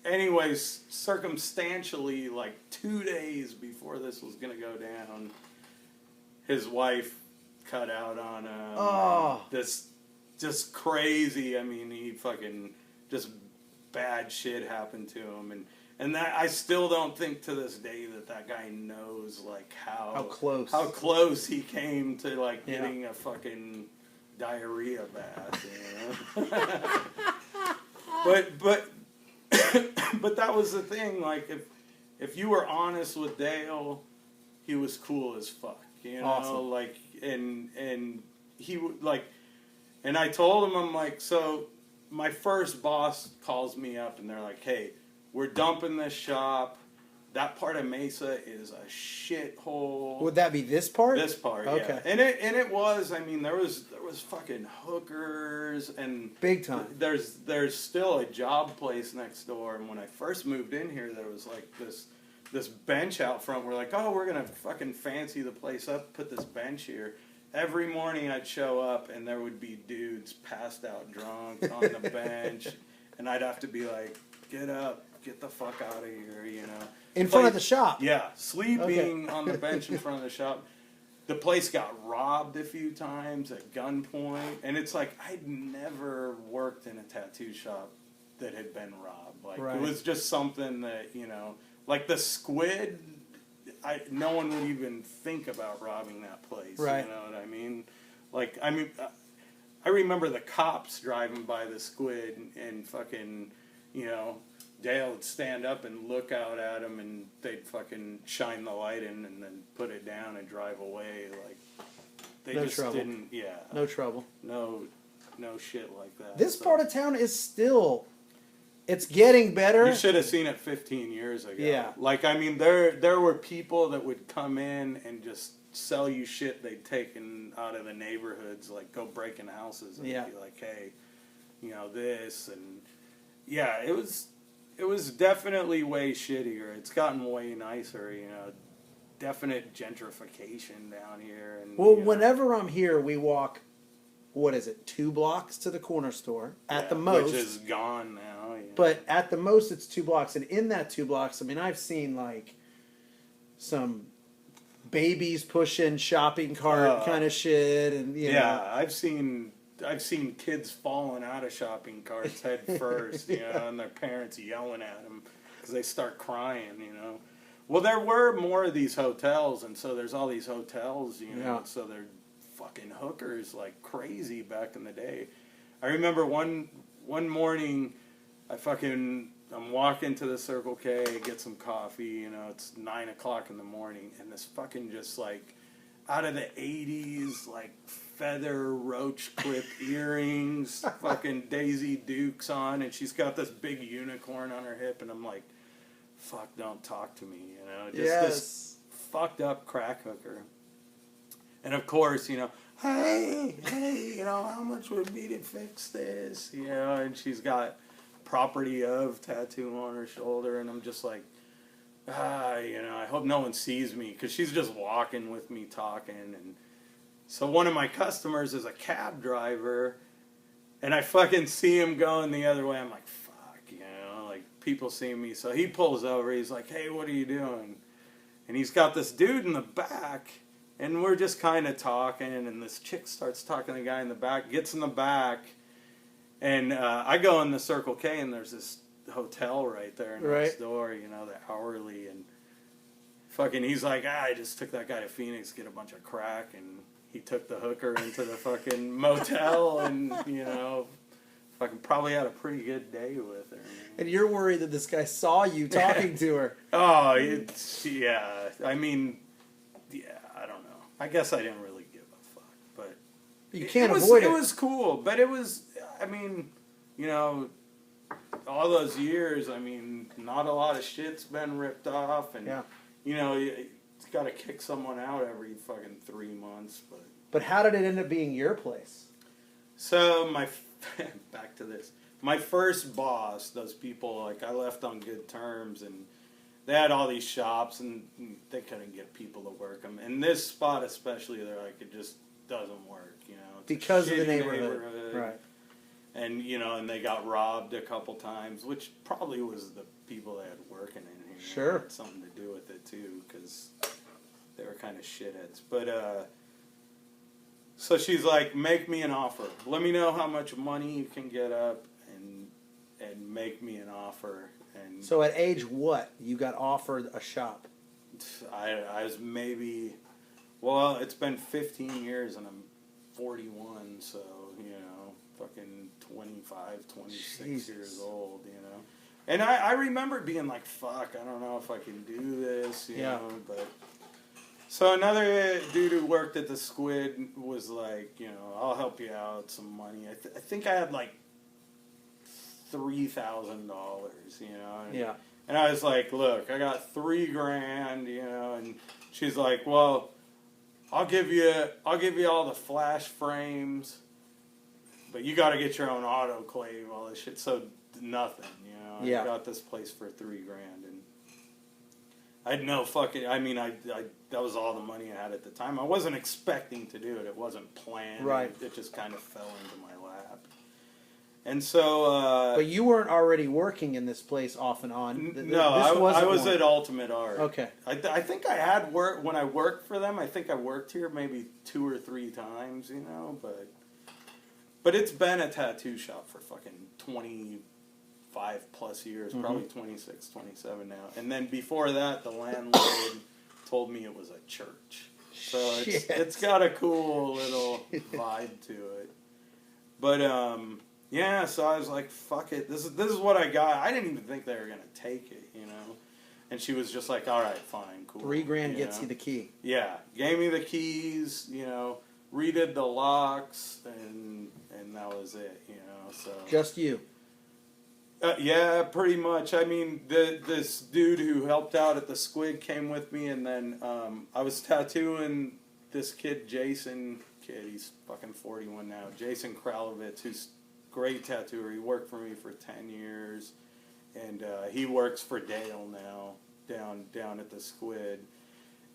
anyways, circumstantially, like 2 days before this was gonna go down, his wife cut out on him. Oh. This just crazy. I mean, he fucking just bad shit happened to him, and that I still don't think to this day that guy knows like how close he came to like getting a fucking diarrhea bath. You know? but that was the thing. Like if you were honest with Dale, he was cool as fuck. You know, awesome. Like, and he would, like, and I told him, I'm like, so my first boss calls me up, and they're like, hey, we're dumping this shop. That part of Mesa is a shithole. Would that be this part? This part, okay. Yeah. And it was, I mean, there was fucking hookers, and big time. There's still a job place next door, and when I first moved in here, there was like this bench out front. We're like, oh, we're going to fucking fancy the place up, put this bench here. Every morning I'd show up, and there would be dudes passed out drunk on the bench, and I'd have to be like, get up, get the fuck out of here, you know. In front of the shop? Yeah, sleeping on the bench in front of the shop. The place got robbed a few times at gunpoint, and it's like, I'd never worked in a tattoo shop that had been robbed. Like, right. It was just something that, you know, like the Squid, no one would even think about robbing that place. Right. You know what I mean? Like, I mean, I remember the cops driving by the Squid and fucking, you know, Dale would stand up and look out at him, and they'd fucking shine the light in and then put it down and drive away. Like, they no just trouble. didn't, yeah. No trouble. No shit like that. This part of town is still, it's getting better. You should have seen it 15 years ago. Yeah. Like, I mean, there were people that would come in and just sell you shit they'd taken out of the neighborhoods, like go breaking houses and be like, hey, you know, this, and yeah, it was definitely way shittier. It's gotten way nicer, you know. Definite gentrification down here. And, well, you know, whenever I'm here, we walk, what is it, 2 blocks to the corner store at the most. Which is gone now. You know. But at the most, it's 2 blocks. And in that 2 blocks, I mean, I've seen like some babies pushing shopping cart kind of shit. And you know. I've seen kids falling out of shopping carts head first, you know, and their parents yelling at them because they start crying, you know. Well, there were more of these hotels, and so there's all these hotels, you know, so they're fucking hookers like crazy back in the day. I remember one morning, I'm walking to the Circle K, get some coffee, you know, it's 9 o'clock in the morning, and this fucking just like out of the 80s, like feather roach clip earrings, fucking Daisy Dukes on, and she's got this big unicorn on her hip, and I'm like, fuck, don't talk to me, you know, just this fucked up crack hooker. And of course, you know, hey, you know, how much would be to fix this, you know, and she's got property of tattoo on her shoulder, and I'm just like, you know, I hope no one sees me, because she's just walking with me talking. And so one of my customers is a cab driver, And I fucking see him going the other way. I'm like, fuck, you know, like people see me. So he pulls over. He's like, hey, what are you doing? And he's got this dude in the back. And we're just kind of talking. And this chick starts talking to the guy in the back, gets in the back. And I go in the Circle K, and there's this hotel right there next door, you know, the Hourly. And fucking, he's like, I just took that guy to Phoenix to get a bunch of crack. And he took the hooker into the fucking motel and, you know, fucking probably had a pretty good day with her. And you're worried that this guy saw you talking to her. Oh, yeah. I mean, yeah, I don't know. I guess I didn't really give a fuck. But You can't avoid it. It was cool. But it was, I mean, you know, all those years, I mean, not a lot of shit's been ripped off. And, you know, it's got to kick someone out every fucking 3 months. But how did it end up being your place? So, back to this. My first boss, those people, like, I left on good terms, and they had all these shops, and they couldn't get people to work them. And this spot especially, they're like, it just doesn't work, you know. It's because of the neighborhood. Right. And, you know, and they got robbed a couple times, which probably was the people they had working in here. Sure. It had something to do with it, too, because they were kind of shitheads. But, so she's like, make me an offer. Let me know how much money you can get up and make me an offer. And so at age what? You got offered a shop? I was maybe, well, it's been 15 years and I'm 41, so, you know, fucking 25, 26 years old, you know. And I remember being like, fuck, I don't know if I can do this, you know, but... So another dude who worked at the Squid was like, you know, I'll help you out, some money. I think I had like $3,000, you know. And I was like, look, I got $3,000, you know. And she's like, well, I'll give you all the flash frames, but you got to get your own autoclave, all this shit. So nothing, you know. I got this place for $3,000, and I had no fucking. I mean, I that was all the money I had at the time. I wasn't expecting to do it. It wasn't planned. Right. It just kind of fell into my lap. And so. But you weren't already working in this place off and on. No, I was at Ultimate Art. Okay. I think I had work when I worked for them. I think I worked here maybe 2 or 3 times, you know, but it's been a tattoo shop for fucking 25 plus years, probably 26, 27 now. And then before that, the landlord told me it was a church. So it's got a cool little vibe to it. But yeah, so I was like, fuck it. This is what I got. I didn't even think they were gonna take it, you know. And she was just like, all right, fine, cool. $3,000 gets you the key. Yeah, gave me the keys, you know, redid the locks, and that was it, you know. So just you. Yeah, pretty much. I mean, this dude who helped out at the Squid came with me, and then I was tattooing this kid, Jason. He's fucking 41 now. Jason Kralovitz, who's a great tattooer. He worked for me for 10 years, and he works for Dale now down at the Squid.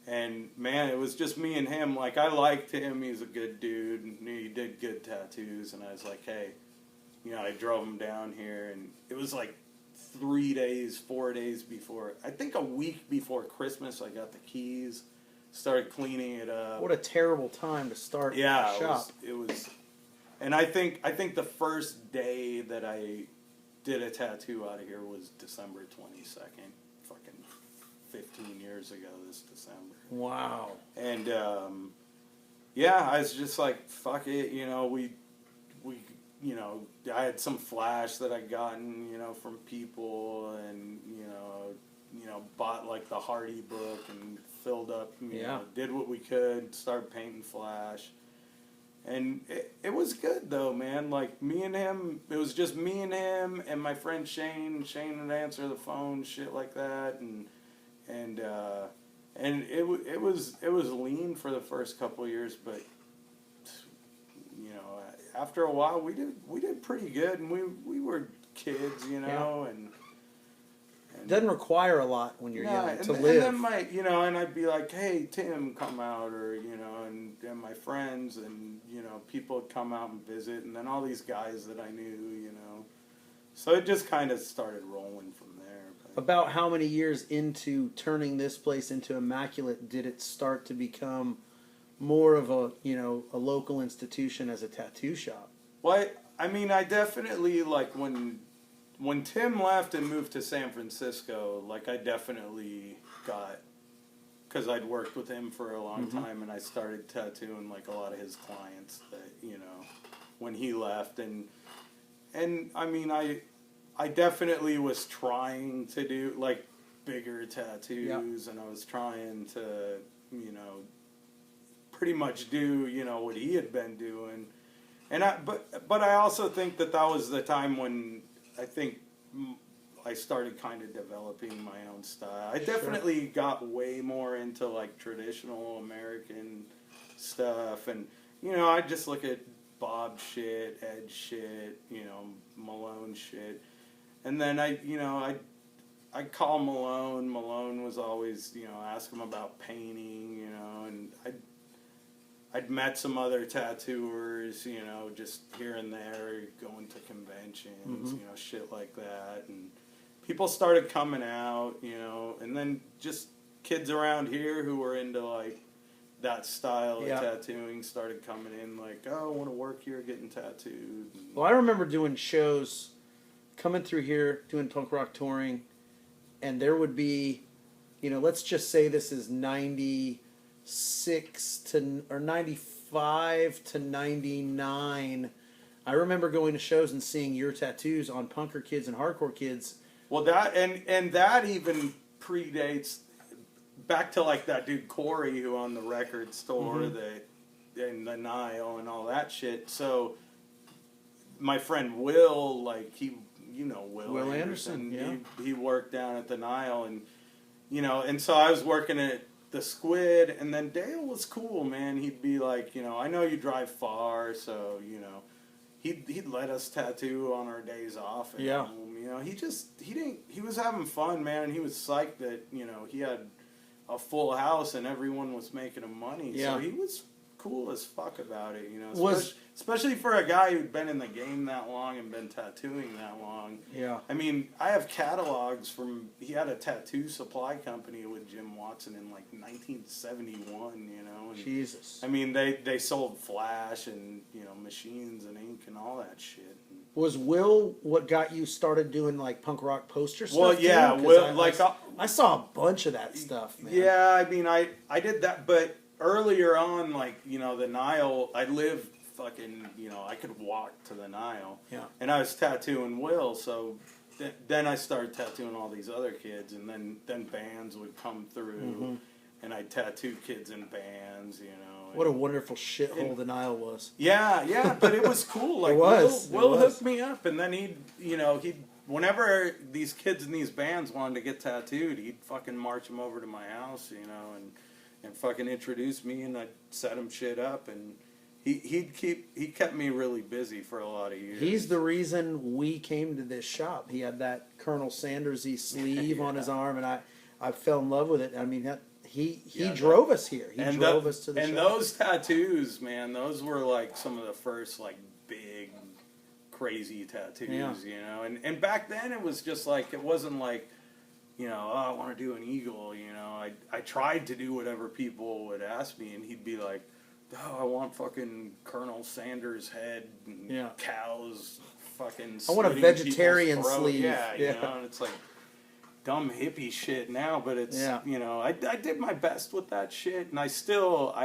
And man, it was just me and him. Like, I liked him. He's a good dude, and he did good tattoos. And I was like, hey. You know, I drove him down here, and it was like 4 days before, I think a week before Christmas, I got the keys, started cleaning it up. What a terrible time to start a shop. It was, and I think the first day that I did a tattoo out of here was December 22nd, fucking 15 years ago this December. Wow. And, yeah, I was just like, fuck it, you know, we you know, I had some flash that I'd gotten, you know, from people, and, you know, bought like the Hardy book and filled up, you know, did what we could, started painting flash. And it was good though, man. Like, me and him, it was just me and him and my friend Shane. Shane would answer the phone, shit like that, and it was lean for the first couple of years, but you know, after a while, we did pretty good, and we were kids, you know, Doesn't require a lot when you're young to and live. then and I'd be like, hey, Tim, come out, or, and my friends, and, people would come out and visit, and then all these guys that I knew, So it just kind of started rolling from there. But. About how many years into turning this place into Immaculate did it start to become more of a, a local institution as a tattoo shop? Well, I definitely, like, when Tim left and moved to San Francisco, like, I definitely got, because I'd worked with him for a long time, and I started tattooing, like, a lot of his clients that, when he left, and I definitely was trying to do, like, bigger tattoos, and I was trying to, pretty much do, what he had been doing, and but I also think that was the time when I think I started kind of developing my own style. I definitely got way more into, like, traditional American stuff, and, I just look at Bob shit, Ed shit, Malone shit, and then I call Malone. Malone was always, ask him about painting, and I'd met some other tattooers, just here and there, going to conventions, shit like that, and people started coming out, and then just kids around here who were into, like, that style of tattooing started coming in, like, oh, I want to work here getting tattooed. Well, I remember doing shows, coming through here, doing punk rock touring, and there would be, let's just say this is 96 or 95 to 99. I remember going to shows and seeing your tattoos on punker kids and hardcore kids. Well, that, and that even predates back to, like, that dude Corey who owned the record store and the Nile and all that shit. So my friend Will, like, Will Anderson, he worked down at the Nile, and and so I was working at the Squid, and then Dale was cool, man. He'd be like, I know you drive far, so he'd let us tattoo on our days off at home. He was having fun, man, and he was psyched that he had a full house and everyone was making him money. So he was cool as fuck about it, especially for a guy who'd been in the game that long and been tattooing that long. Yeah. I have catalogs from, he had a tattoo supply company with Jim Watson in, like, 1971, and Jesus. They sold flash and, machines and ink and all that shit. Was Will what got you started doing, like, punk rock poster stuff? Well, yeah, Will, I saw a bunch of that stuff, man. Yeah, I did that, but earlier on, like, the Nile, I lived fucking, I could walk to the Nile. Yeah. And I was tattooing Will, so then I started tattooing all these other kids, and then bands would come through, and I'd tattoo kids in bands, What a wonderful shithole the Nile was. Yeah, but it was cool. Like, Will hooked me up, and then he'd whenever these kids in these bands wanted to get tattooed, he'd fucking march them over to my house, and fucking introduce me, and I'd set him shit up, and he kept me really busy for a lot of years. He's the reason we came to this shop. He had that Colonel Sanders-y sleeve on his arm, and I fell in love with it. He drove us here. He drove us to the shop. And those tattoos, man, those were, like, some of the first, like, big, crazy tattoos, And back then it was just like, it wasn't like, I want to do an eagle, I tried to do whatever people would ask me, and he'd be like, I want fucking Colonel Sanders' head and cows fucking I want a vegetarian sleeve. And it's like dumb hippie shit now, but it's, I did my best with that shit, and I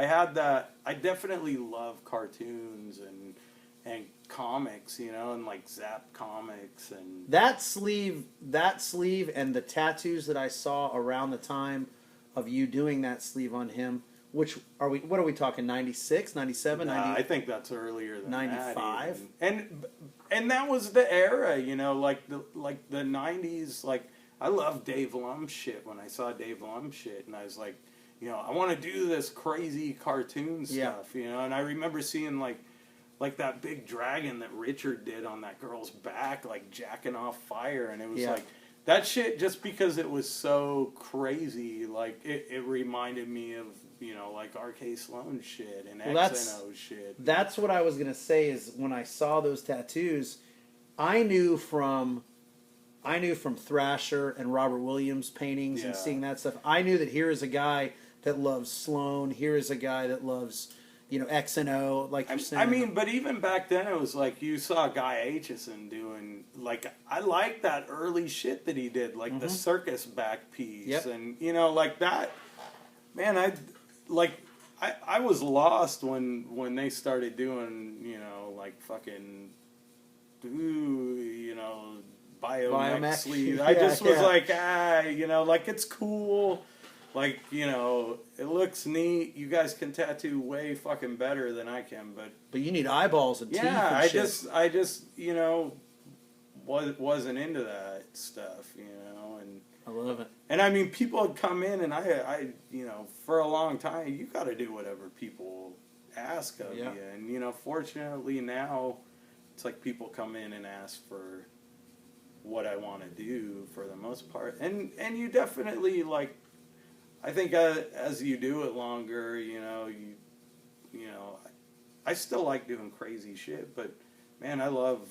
had that, I definitely love cartoons and comics, and, like, Zap comics, and that sleeve and the tattoos that I saw around the time of you doing that sleeve on him, what are we talking, 96, 97, 90? I think that's earlier than 95. And that was the era, like the 90s, like, I love Dave Lum shit when I saw Dave Lum shit, and I was like, I want to do this crazy cartoon stuff, and I remember seeing, like that big dragon that Richard did on that girl's back, like, jacking off fire, and it was like, that shit, just because it was so crazy, like it reminded me of, you know, like RK Sloan shit and Well, XNO shit. That's what I was gonna say. Is when I saw those tattoos, I knew from Thrasher and Robert Williams paintings and Yeah. seeing that stuff. I knew that here is a guy that loves Sloan. Here is a guy that loves, you know, XNO. Like you're saying. I mean, but even back then, it was like you saw Guy Aitchison doing, like, I like that early shit that he did, like the circus back piece. Yep. And, you know, like that, man, I was lost when they started doing, you know, like fucking, you know, biomech sleeve. I just was like, you know, like it's cool. Like, you know, it looks neat. You guys can tattoo way fucking better than I can, but you need eyeballs and teeth. yeah, And shit. I just, you know, wasn't into that stuff, you know, and I love it. and I mean, people would come in, and I, you know, for a long time, you got to do whatever people ask of Yeah. you, and you know, fortunately now, it's like people come in and ask for what I want to do for the most part, and you definitely like. I think as you do it longer, you know, you know, I still like doing crazy shit, but man, I love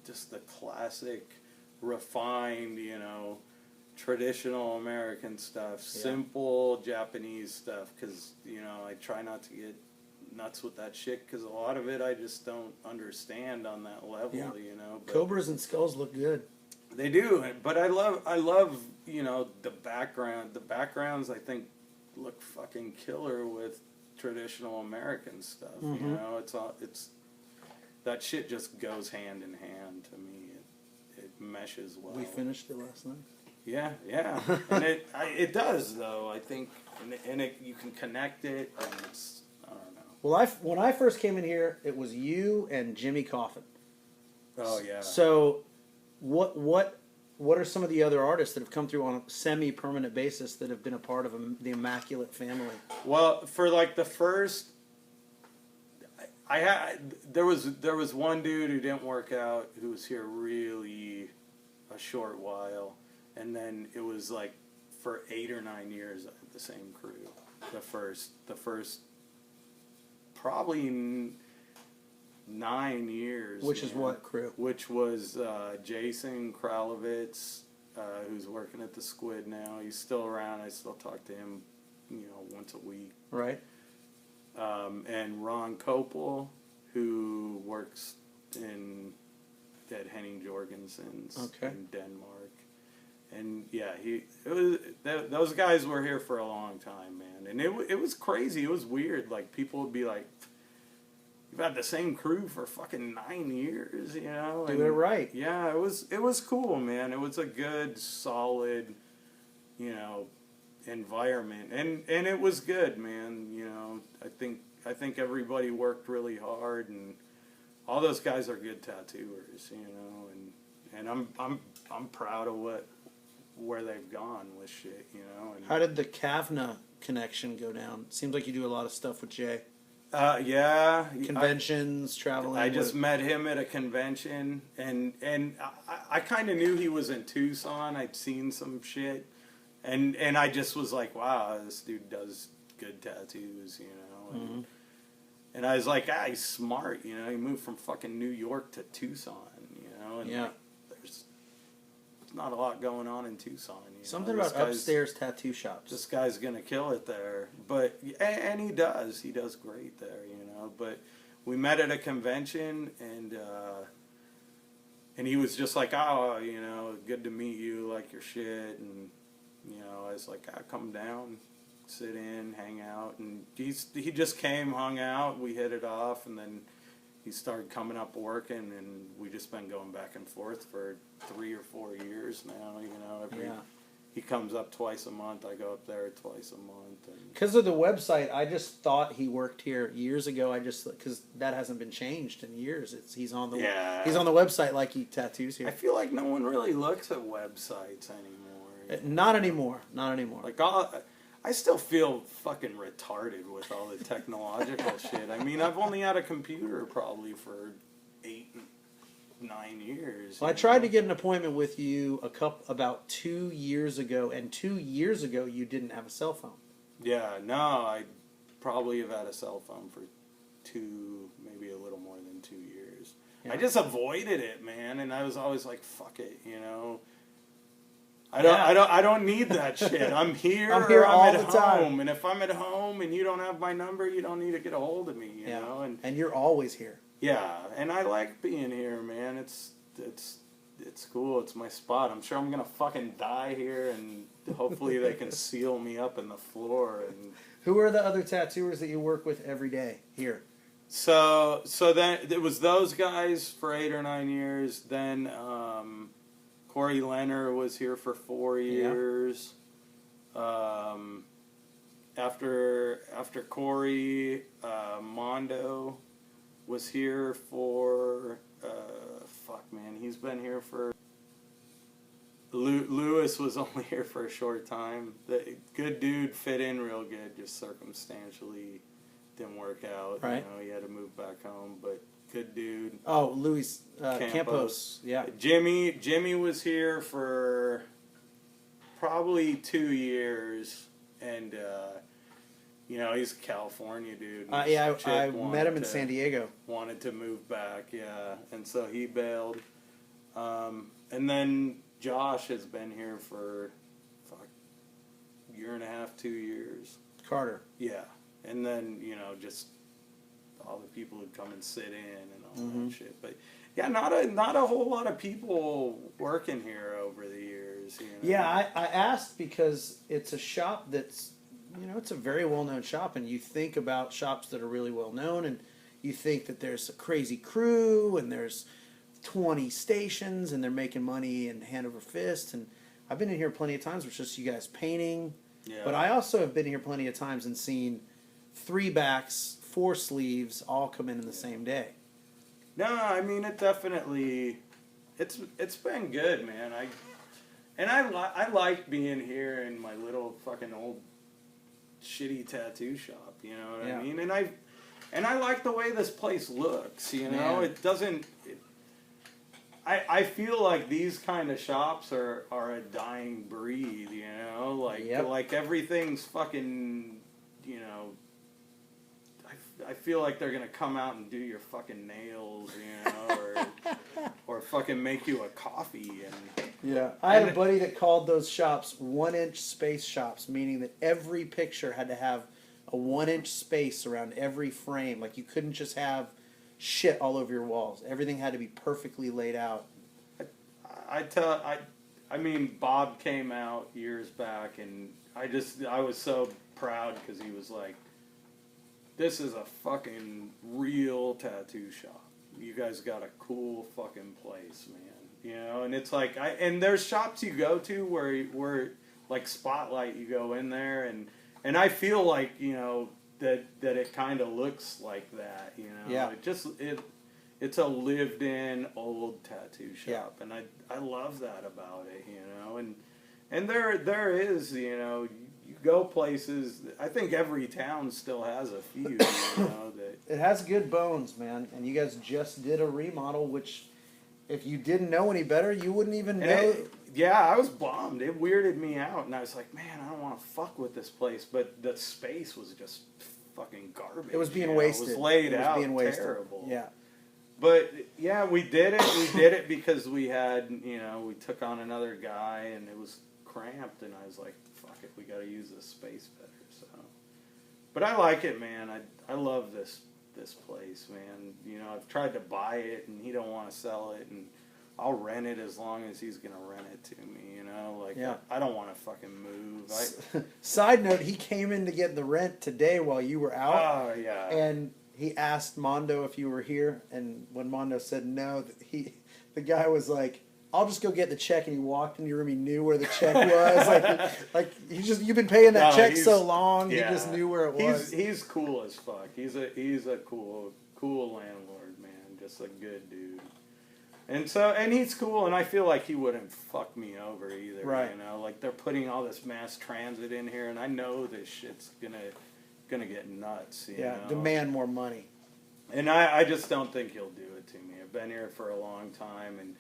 just the classic, refined, you know, traditional American stuff, simple Japanese stuff, because, you know, I try not to get nuts with that shit, because a lot of it I just don't understand on that level, you know. But Cobras and skulls look good. they do, but I love, you know, the background. The backgrounds, I think, look fucking killer with traditional American stuff. You know, it's that shit just goes hand in hand to me. It meshes well. We finished it last night. Yeah, and it does though. I think, and you can connect it, and it's, I don't know. Well, when I first came in here, it was you and Jimmy Coffin. Oh yeah. So, what are some of the other artists that have come through on a semi-permanent basis that have been a part of the Immaculate family? Well, for like the first, there was one dude who didn't work out, who was here really a short while, and then it was like for 8 or 9 years I had the same crew. The first probably 9 years. Which is what crew? Which was Jason Kralovitz, who's working at the Squid now. He's still around. I still talk to him, you know, once a week. Right. And Ron Kopel, who works at Henning Jorgensen's in Denmark. And yeah, those guys were here for a long time, man. And it was crazy. It was weird. Like, people would be like, you've had the same crew for fucking 9 years, you know? Do it right. Yeah, it was cool, man. It was a good, solid, you know, environment. And it was good, man. You know, I think everybody worked really hard, and all those guys are good tattooers, you know, and I'm proud of where they've gone with shit, you know. And How did the Kavna connection go down? Seems like you do a lot of stuff with Jay. Yeah. Conventions, traveling. I just met him at a convention, and I kind of knew he was in Tucson. I'd seen some shit, and I just was like, wow, this dude does good tattoos, you know. And I was like, he's smart, you know. He moved from fucking New York to Tucson, you know. And like, there's not a lot going on in Tucson. You Something know? about upstairs tattoo shops. This guy's gonna kill it there, but and he does great there, you know. But we met at a convention, and he was just like, oh, you know, good to meet you, like your shit, and you know, I was like, come down, sit in, hang out, and he just came, hung out, we hit it off, and then he started coming up working, and we just been going back and forth for 3 or 4 years now, you know. He comes up twice a month. I go up there twice a month. Because of the website, I just thought he worked here years ago. Because that hasn't been changed in years. He's on the website like he tattoos here. I feel like no one really looks at websites anymore. Not anymore. Not anymore. Like I still feel fucking retarded with all the technological shit. I mean, I've only had a computer probably for 8, 9 years. Well, I tried to get an appointment with you about 2 years ago, and 2 years ago you didn't have a cell phone. Yeah, no, I probably have had a cell phone for 2, maybe a little more than 2 years. Yeah. I just avoided it, man, and I was always like, "Fuck it," you know. Yeah. I don't need that shit. I'm here. I'm here or I'm all at the home, time. and if I'm at home and you don't have my number, you don't need to get a hold of me. You Yeah. know, And you're always here. yeah, and I like being here, man. It's cool. It's my spot. I'm sure I'm gonna fucking die here, and hopefully they can seal me up in the floor. And Who are the other tattooers that you work with every day here? so then it was those guys for 8 or 9 years. Then Corey Leonard was here for 4 years. After Corey, Mondo was here for fuck, man, he's been here for. Lewis was only here for a short time. The good dude fit in real good, just circumstantially didn't work out. Right. You know, he had to move back home, but good dude. Oh, Luis Campos. Yeah. Jimmy was here for probably 2 years, and you know, he's a California dude. and Yeah, his I chick met him in wanted San Diego. wanted to move back, yeah, and so he bailed. And then Josh has been here for year and a half, 2 years. Carter. Yeah, and then you know just all the people who come and sit in and all that shit. But yeah, not a whole lot of people working here over the years. You know? Yeah, I asked because it's a shop that's, you know, it's a very well-known shop, and you think about shops that are really well-known, and you think that there's a crazy crew, and there's 20 stations, and they're making money in hand over fist, and I've been in here plenty of times where it's just you guys painting, Yeah. but I also have been here plenty of times and seen 3 backs, 4 sleeves, all come in the same day. No, I mean it definitely. It's been good, man. I like being here in my little fucking old shitty tattoo shop. You know what Yeah. I mean? And I like the way this place looks. You know, Yeah. it doesn't. I feel like these kind of shops are a dying breed. You know, like everything's fucking. You know. I feel like they're gonna come out and do your fucking nails, you know, or fucking make you a coffee and. Yeah, I had a buddy that called those shops 1-inch space shops, meaning that every picture had to have a 1-inch space around every frame. Like you couldn't just have shit all over your walls. Everything had to be perfectly laid out. I mean, Bob came out years back, and I was so proud because he was like, "This is a fucking real tattoo shop. You guys got a cool fucking place, man." You know, and it's like and there's shops you go to where like Spotlight, you go in there and I feel like, you know, that it kind of looks like that, you know. Yeah. It's a lived in old tattoo shop, and I love that about it, you know. And there is, you know, you go places. I think every town still has a few, you know, that It has good bones, man. And you guys just did a remodel, which if you didn't know any better, you wouldn't even know. Yeah, I was bummed. It weirded me out, and I was like, man, I don't want to fuck with this place. But the space was just fucking garbage. It was being you know? wasted. It was laid It was out being wasted. terrible. Yeah. But yeah, we did it. We did it because we had, you know, we took on another guy, and it was cramped, and I was like, fuck it, we got to use this space better. So, but I like it, man. I love this place, man. You know, I've tried to buy it, and he don't want to sell it, and I'll rent it as long as he's gonna rent it to me. You know, like Yeah. I don't want to fucking move. Side note: he came in to get the rent today while you were out. Oh yeah. And he asked Mondo if you were here, and when Mondo said no, the guy was like, "I'll just go get the check," and he walked in your room. He knew where the check was. like you've been paying that check so long. Yeah. He just knew where it was. He's cool as fuck. He's a cool landlord, man. Just a good dude. And he's cool, and I feel like he wouldn't fuck me over either. Right. You know, like they're putting all this mass transit in here, and I know this shit's gonna get nuts. You know? Demand more money. And I just don't think he'll do it to me. been here for a long time, and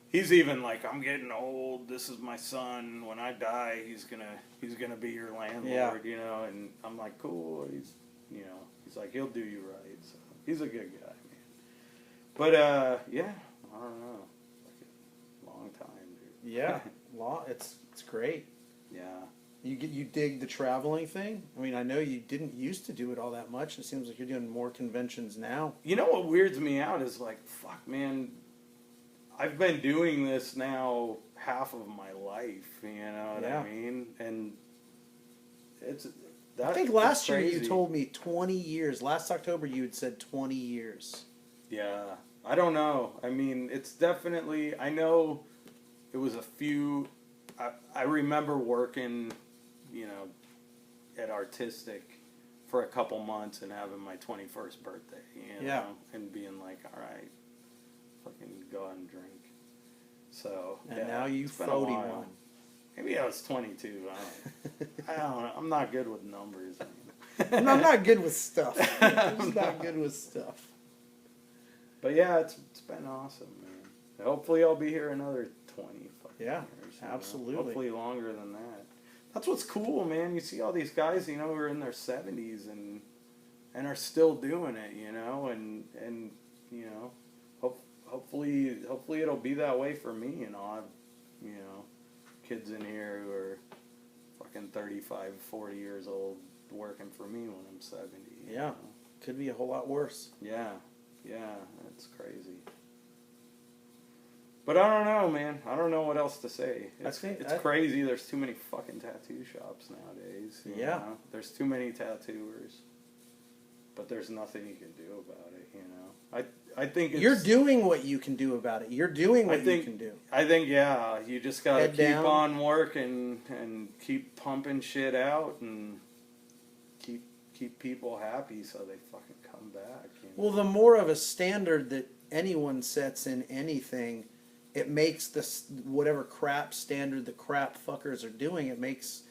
he's even like, I'm getting old. This is my son. When I die, he's gonna be your landlord, you know. And I'm like, cool. He's like, he'll do you right. So he's a good guy, man. But yeah, I don't know. Long time, dude. Yeah, it's great. Yeah. You dig the traveling thing? I mean, I know you didn't used to do it all that much. It seems like you're doing more conventions now. You know what weirds me out is like, fuck, man. I've been doing this now half of my life. You know what I mean? And I think last year you told me 20 years. Last October you had said 20 years. Yeah. I don't know. I mean, it's definitely, I know it was a few, I remember working, you know, at Artistic for a couple months and having my 21st birthday, you know, and being like, all right, fucking go out and drink. So, and now you 41. Maybe I was 22. I don't know. I'm not good with numbers. I'm not good with stuff. I'm just not good with stuff. But yeah, it's been awesome, man. Hopefully I'll be here another 20 fucking years. Absolutely. Know? Hopefully longer than that. That's what's cool, man. You see all these guys, you know, who are in their 70s and are still doing it, you know, and you know, hopefully it'll be that way for me, and I'll have, you know, kids in here who are fucking 35, 40 years old working for me when I'm 70. Yeah. Know? Could be a whole lot worse. Yeah, that's crazy. But I don't know, man. I don't know what else to say. It's crazy. There's too many fucking tattoo shops nowadays. You know? There's too many tattooers. But there's nothing you can do about it, you know. I think you're doing what you can do about it. You're doing what you can do. I think, yeah, you just gotta keep on working and keep pumping shit out and keep people happy so they fucking come back. You know? Well, the more of a standard that anyone sets in anything, it makes this whatever crap standard the crap fuckers are doing. It makes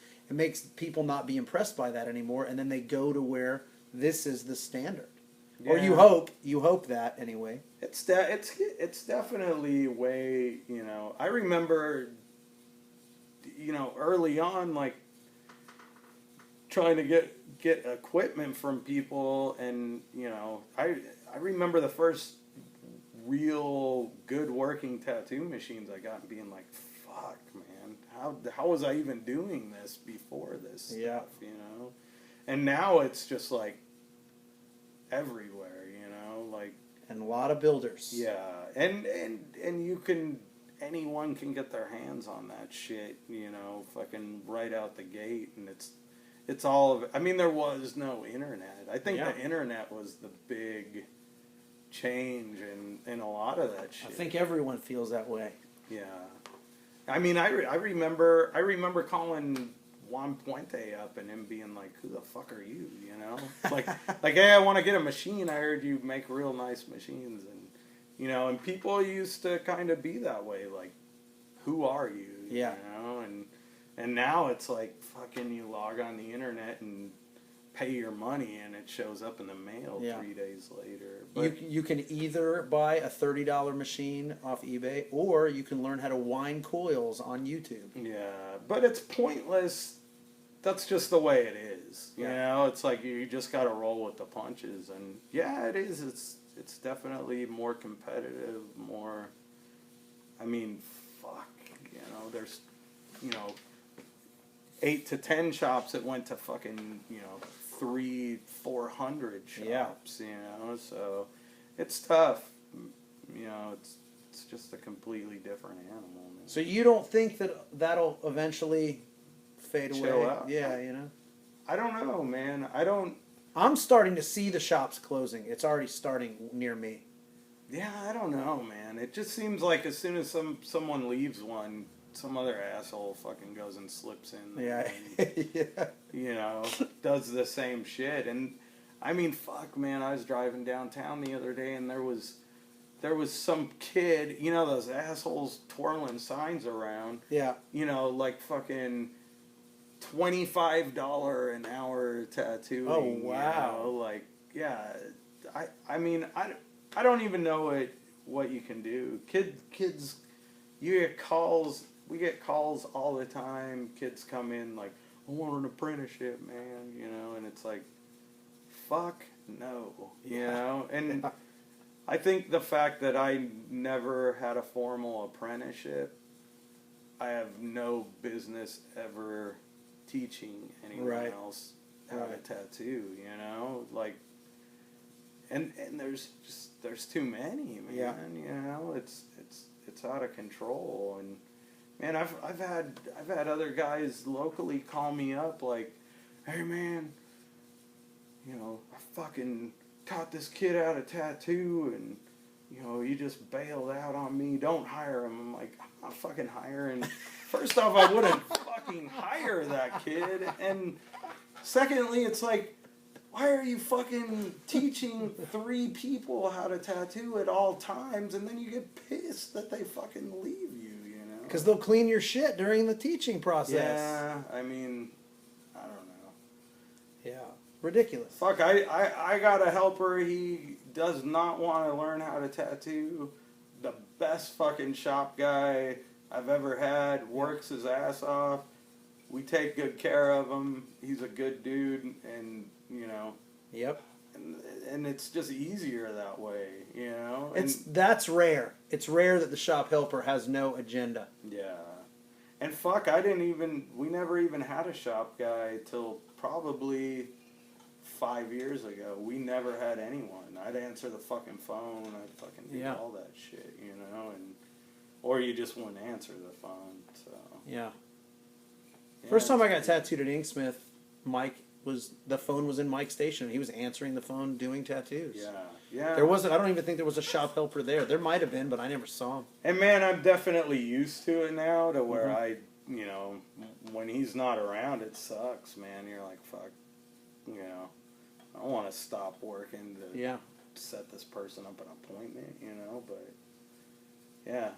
people not be impressed by that anymore, and then they go to where this is the standard. Yeah. Or you hope that anyway. It's definitely way, you know. I remember, you know, early on, like trying to get equipment from people, and you know, I remember the first real good working tattoo machines I got and being like, fuck, man, how was I even doing this before this stuff, you know? And now it's just like everywhere, you know, like, and a lot of builders. Yeah, and anyone can get their hands on that shit, you know, fucking right out the gate, and it's all of it. I mean, there was no internet. I think the internet was the big change in a lot of that shit. I think everyone feels that way. Yeah, I mean, I remember calling Juan Puente up and him being like, "Who the fuck are you?" You know, like hey, I want to get a machine. I heard you make real nice machines, and you know, and people used to kind of be that way, like, "Who are you?" You know, and now it's like fucking you log on the internet and pay your money and it shows up in the mail 3 days later. But you can either buy a $30 machine off eBay, or you can learn how to wind coils on YouTube. Yeah, but it's pointless. That's just the way it is. You know, it's like you just got to roll with the punches. And yeah, it is. It's definitely more competitive, more, I mean, fuck, you know, there's, you know, 8 to 10 shops that went to fucking, you know, 300-400 shops, you know, so it's tough. You know, it's just a completely different animal, man. So you don't think that'll eventually fade away? Out. Yeah, you know. I don't know, man. I'm starting to see the shops closing. It's already starting near me. Yeah, I don't know, man. It just seems like as soon as someone leaves one, some other asshole fucking goes and slips in there and, you know, does the same shit. And I mean, fuck, man, I was driving downtown the other day and there was some kid, you know, those assholes twirling signs around. Yeah. You know, like fucking $25 an hour tattooing. Oh, wow. You know, like, yeah. I mean, I don't even know what you can do. Kids, you get calls. We get calls all the time. Kids come in like, I want an apprenticeship, man. You know, and it's like, fuck no. You know, and I think the fact that I never had a formal apprenticeship, I have no business ever teaching anyone else how to tattoo, you know, like, and there's too many, man. You know, it's out of control. And man, I've had other guys locally call me up like, hey man, you know, I fucking taught this kid how to tattoo, and you know, he just bailed out on me. Don't hire him. I'm like, I'm not fucking hiring. First off, I wouldn't fucking hire that kid, and secondly, it's like, why are you fucking teaching 3 people how to tattoo at all times, and then you get pissed that they fucking leave you, you know? Because they'll clean your shit during the teaching process. Yeah, I mean, I don't know. Yeah, ridiculous. Fuck, I got a helper. He does not want to learn how to tattoo. The best fucking shop guy I've ever had. Works his ass off. We take good care of him. He's a good dude, and you know. Yep. And it's just easier that way, you know. And that's rare. It's rare that the shop helper has no agenda. yeah. And fuck, we never even had a shop guy till probably 5 years ago. We never had anyone. I'd answer the fucking phone. I'd fucking do all that shit, you know, or you just wouldn't answer the phone. So yeah. First time I got tattooed at Inksmith, the phone was in Mike's station. He was answering the phone, doing tattoos. Yeah. I don't even think there was a shop helper there. There might have been, but I never saw him. And man, I'm definitely used to it now, to where you know, when he's not around, it sucks, man. You're like, fuck, you know, I don't want to stop working to set this person up an appointment, you know, but yeah,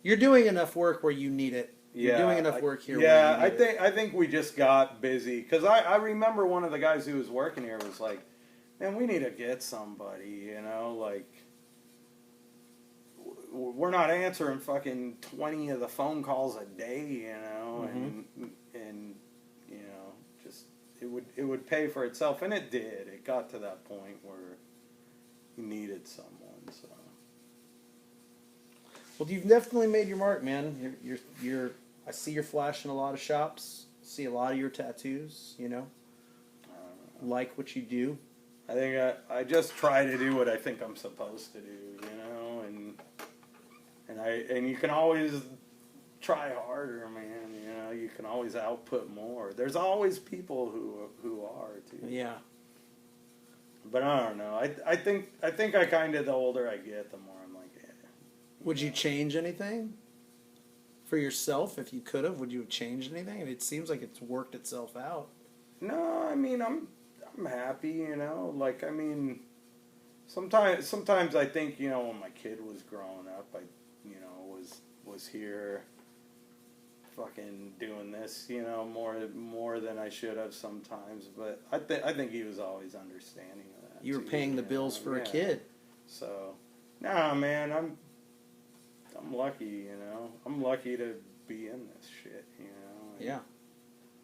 You're doing enough work where you need it. You're doing enough work here. Yeah, I think we just got busy, because I remember one of the guys who was working here was like, man, we need to get somebody, you know, like, we're not answering fucking 20 of the phone calls a day, you know, and you know, just it would pay for itself, and it did. It got to that point where you needed someone. So. Well, you've definitely made your mark, man. You're. I see you're flashing a lot of shops. See a lot of your tattoos. You know, like what you do. I think I just try to do what I think I'm supposed to do. You know, and you can always try harder, man. You know, you can always output more. There's always people who are too. Yeah. But I don't know. I think I kind of, the older I get, the more I'm like, yeah. Would you change anything for yourself if you could have? Would you have changed anything? It seems like it's worked itself out. No, I mean, I'm happy, you know. Like, I mean, sometimes I think, you know, when my kid was growing up, I, you know, was here fucking doing this, you know, more than I should have sometimes. But I think he was always understanding of that. You were paying the bills for a kid. So, nah, man, I'm lucky, you know. I'm lucky to be in this shit, you know. Yeah.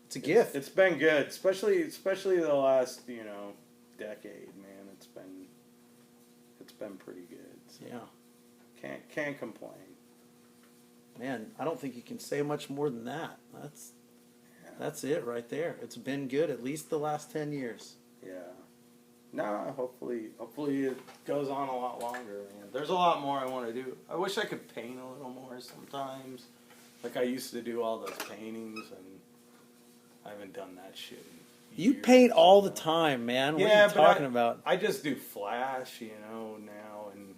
It's a gift. It's been good, especially the last, you know, decade, man. It's been pretty good. So Yeah. Can't complain. Man, I don't think you can say much more than that. That's it right there. It's been good at least the last 10 years. Yeah. No, hopefully it goes on a lot longer, man. There's a lot more I want to do. I wish I could paint a little more sometimes. Like I used to do all those paintings, and I haven't done that shit in You years. paint all the time, man. What are you talking about? I just do flash, you know, now, and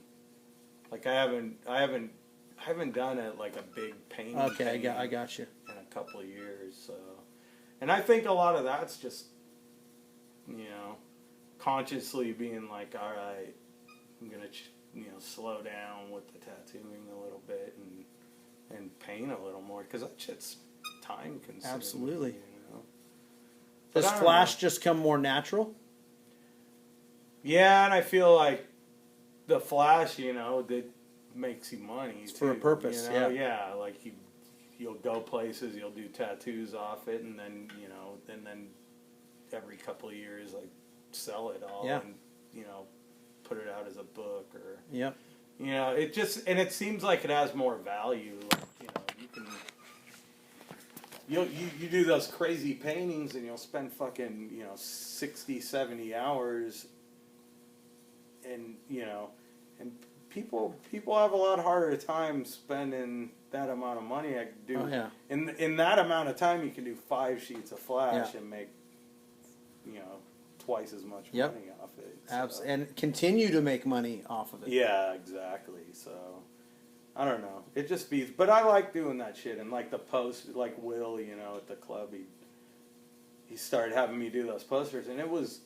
like I haven't done it like a big painting. Okay, I got you. In a couple of years, so, and I think a lot of that's just, you know, consciously being like, all right, I'm gonna, you know, slow down with the tattooing a little bit and paint a little more, because that shit's time consuming. Absolutely. You know? Does flash just come more natural? Yeah, and I feel like the flash, you know, makes you money. It's too, for a purpose, you know? yeah. Yeah, like you'll go places, you'll do tattoos off it, and then every couple of years, like sell it all, Yeah. and put it out as a book, or Yep. it seems like it has more value. Like, you do those crazy paintings, and you'll spend fucking 60, 70 hours, and and people have a lot harder time spending that amount of money. I could do. Oh, yeah. In that amount of time, you can do 5 sheets of flash Yeah. and make twice as much Yep. money off it. So. And continue to make money off of it. Yeah, exactly. So I don't know. It just beats. But I like doing that shit, and like the post, like Will, at the club, he started having me do those posters, and it was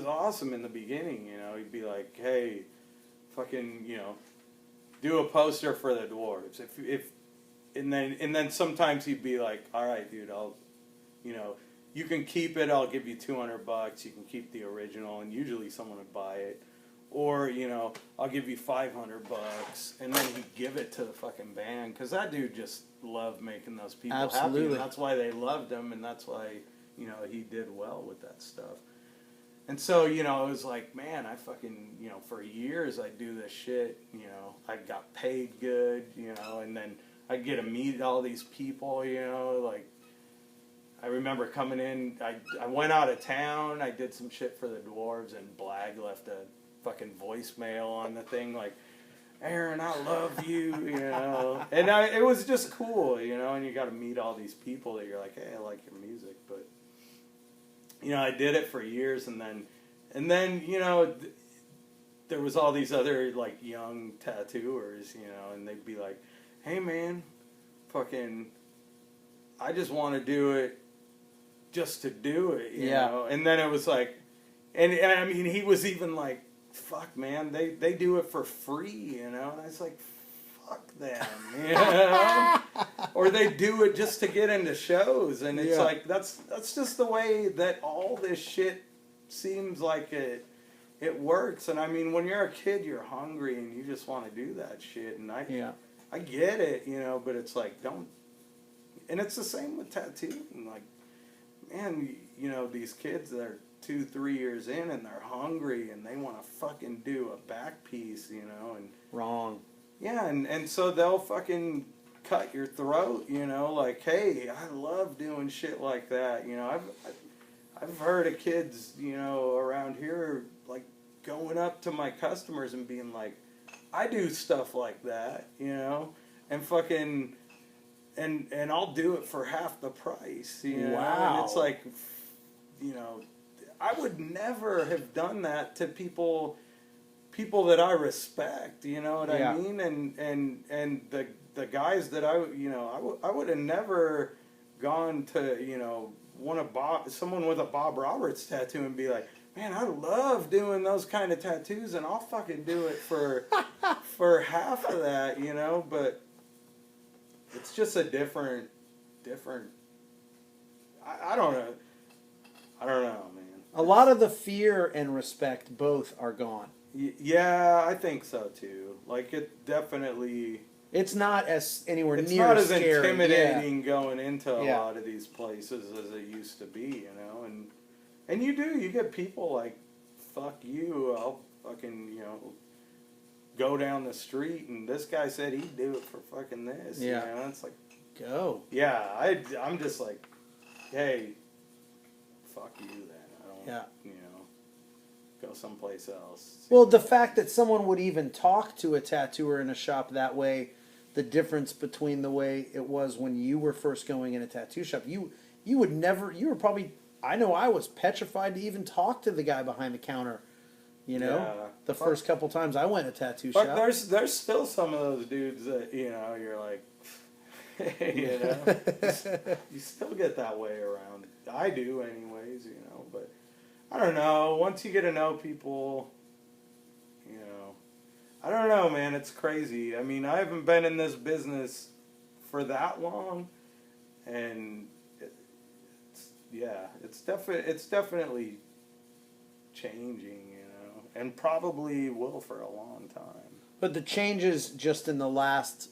awesome in the beginning. He'd be like, hey, fucking, do a poster for the dwarves. And then sometimes he'd be like, all right, dude, I'll, you can keep it. I'll give you $200. You can keep the original, and usually someone would buy it. Or I'll give you $500, and then he'd give it to the fucking band, because that dude just loved making those people happy, and that's why they loved him, and that's why he did well with that stuff. And so it was like, man, I fucking for years I do this shit. I got paid good, and then I get to meet all these people, like. I remember coming in, I went out of town, I did some shit for the dwarves, and Blag left a fucking voicemail on the thing, like, Aaron, I love you, and it was just cool, and you got to meet all these people that you're like, hey, I like your music, but, I did it for years, and then, there was all these other, like, young tattooers, and they'd be like, hey, man, fucking, I just want to do it just to do it, you know, and then it was like, and I mean, he was even like, fuck, man, they do it for free, and I was like, fuck them, or they do it just to get into shows, and it's like, that's just the way that all this shit seems like it works. And I mean, when you're a kid, you're hungry, and you just want to do that shit, and I get it, but it's like, don't, and it's the same with tattooing, like, man, these kids that are 2-3 years in, and they're hungry, and they want to fucking do a back piece, and wrong. Yeah, and so they'll fucking cut your throat, like, hey, I love doing shit like that, I've heard of kids, around here, like, going up to my customers and being like, I do stuff like that, and fucking. And I'll do it for half the price, Wow. And it's like, I would never have done that to people that I respect, you know what I mean? And the guys that I would have never gone to, someone with a Bob Roberts tattoo and be like, man, I love doing those kind of tattoos, and I'll fucking do it for half of that, but it's just a different. I don't know. I don't know, man. A lot of the fear and respect both are gone. Yeah, I think so too. Like, it definitely. It's not as anywhere it's near not as scary. intimidating going into a lot of these places as it used to be, and you get people like, fuck you, I'll fucking go down the street, and this guy said he'd do it for fucking this. It's like, go. Yeah, I'm just like, hey, fuck you then. I don't, go someplace else. Well, the fact that someone would even talk to a tattooer in a shop that way, the difference between the way it was when you were first going in a tattoo shop, you would never, you were probably, I know I was petrified to even talk to the guy behind the counter. The first couple times I went to a tattoo shop. But there's still some of those dudes that, you're like, you still get that way around. I do anyways, but I don't know. Once you get to know people, I don't know, man. It's crazy. I mean, I haven't been in this business for that long, and it's definitely changing, and probably will for a long time. But the changes just in the last,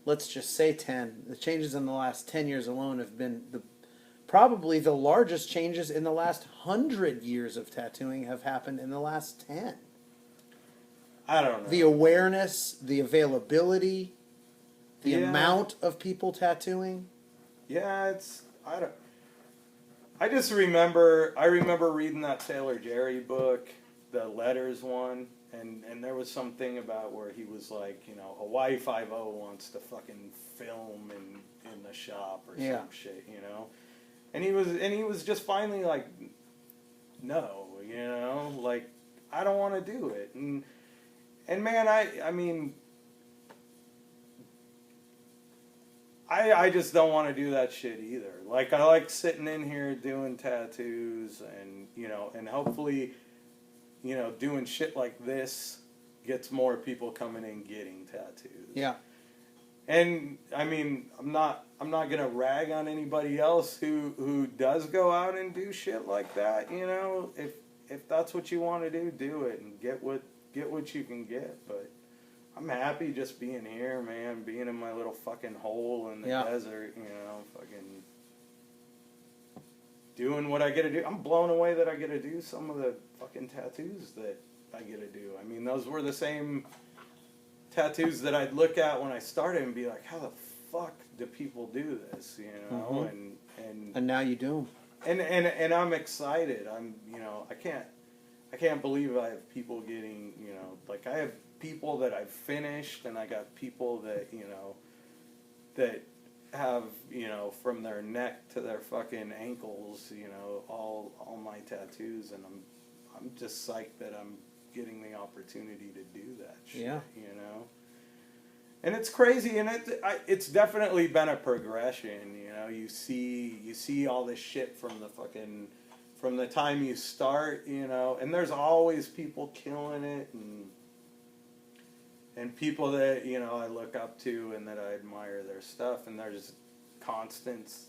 let's just say 10, the changes in the last 10 years alone have been probably the largest changes in the last 100 years of tattooing have happened in the last 10. I don't know. The awareness, the availability, the Yeah. amount of people tattooing. Yeah, I just remember reading that Sailor Jerry book, the letters one, and there was something about where he was like, you know, a Y50 wants to fucking film in the shop or Yeah. some shit, you know. And he was just finally like, no, you know, like I don't want to do it. And man, I mean, I just don't want to do that shit either. Like, I like sitting in here doing tattoos and, you know, and hopefully, you know, doing shit like this gets more people coming in getting tattoos. Yeah. And I mean, I'm not gonna rag on anybody else who does go out and do shit like that. You know, if that's what you want to do it and get what you can get. But I'm happy just being here, man. Being in my little fucking hole in the desert. You know, fucking doing what I get to do. I'm blown away that I get to do some of the fucking tattoos that I get to do. I mean, those were the same tattoos that I'd look at when I started and be like, how the fuck do people do this, you know? Mm-hmm. And now you do them. And I'm excited. I'm, you know, I can't believe I have people getting, you know, like I have people that I've finished and I got people that, you know, that have, you know, from their neck to their fucking ankles, you know, all my tattoos, and I'm just psyched that I'm getting the opportunity to do that shit, you know. And it's crazy, and it's definitely been a progression, you know. You see all this shit from the time you start, you know, and there's always people killing it and people that, you know, I look up to and that I admire their stuff, and there's constants,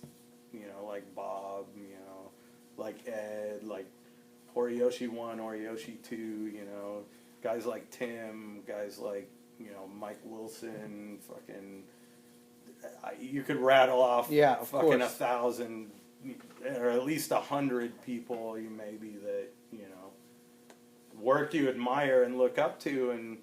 you know, like Bob, you know, like Ed, like Horiyoshi 1, Horiyoshi 2, you know, guys like Tim, guys like, you know, Mike Wilson, fucking, you could rattle off of fucking course. 1,000 or at least 100 people you maybe that, you know, work you admire and look up to, and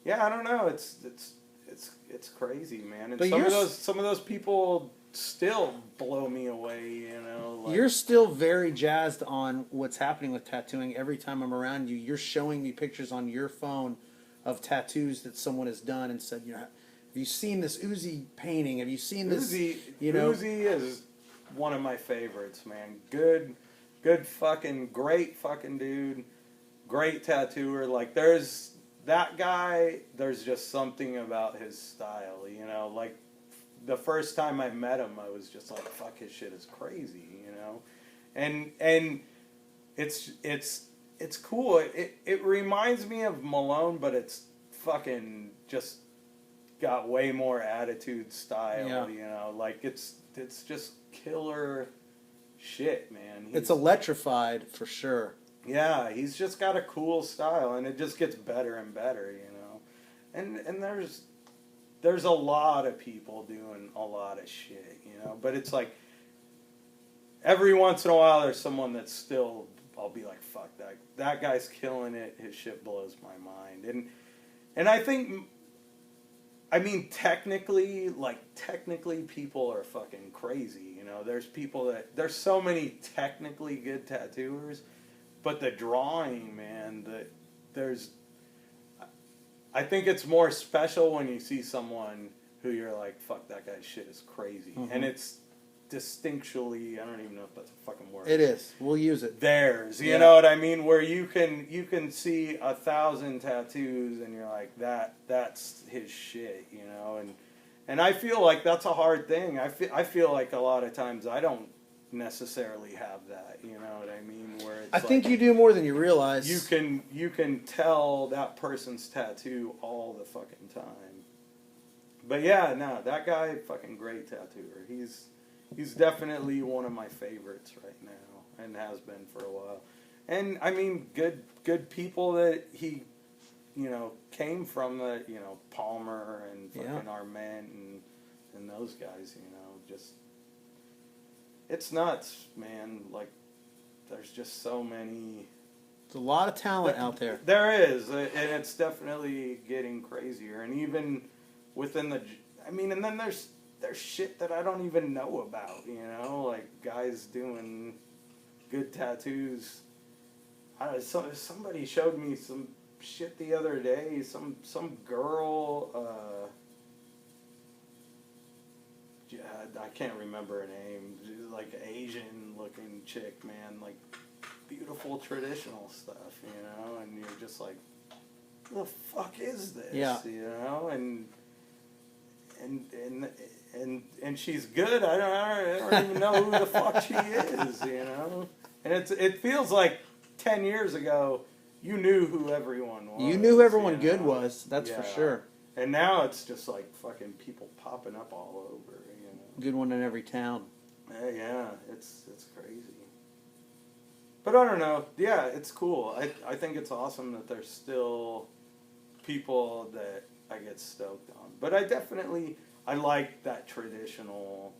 yeah, I don't know, it's crazy, man. And but some of those people still blow me away, you know. Like, you're still very jazzed on what's happening with tattooing. Every time I'm around you, you're showing me pictures on your phone of tattoos that someone has done and said, you know, have you seen this Uzi painting? Have you seen this? You know, Uzi is one of my favorites, man. Good fucking, great fucking dude. Great tattooer. Like, there's that guy, there's just something about his style, you know. Like, the first time I met him, I was just like, fuck, his shit is crazy, you know. And it's cool. It reminds me of Malone, but it's fucking just got way more attitude style, you know. Like, it's just killer shit, man. It's electrified for sure. Yeah, he's just got a cool style, and it just gets better and better, you know. And there's a lot of people doing a lot of shit, you know. But it's like every once in a while there's someone that's still, I'll be like, fuck, that guy's killing it. His shit blows my mind. And I think, I mean, technically people are fucking crazy, you know. There's so many technically good tattooers, but the drawing, man, I think it's more special when you see someone who you're like, fuck, that guy's shit is crazy. Mm-hmm. And it's distinctly, I don't even know if that's a fucking word. It is. We'll use it. Theirs. You know what I mean? Where you can see 1,000 tattoos and you're like, that's his shit, you know? And I feel like that's a hard thing. I feel like a lot of times I don't necessarily have that, you know what I mean? Where it's I think you do more than you realize. You can tell that person's tattoo all the fucking time. But yeah, no, that guy, fucking great tattooer. He's definitely one of my favorites right now, and has been for a while. And I mean, good people that he came from the, Palmer and Yeah. fucking Arment and those guys, just, it's nuts, man. Like, there's just so many. There's a lot of talent out there. There is, and it's definitely getting crazier. And even within and then there's shit that I don't even know about, like guys doing good tattoos. Somebody showed me some shit the other day. Some girl, I can't remember her name. She's like an Asian looking chick, man. Like beautiful traditional stuff, and you're just like, what the fuck is this? Yeah. And she's good. I don't even know who the fuck she is, And it feels like 10 years ago, you knew who everyone was. You knew who everyone good was, that's for sure. And now it's just like fucking people popping up all over, Good one in every town. Yeah, it's crazy. But I don't know. Yeah, it's cool. I think it's awesome that there's still people that I get stoked on. But I like that traditional,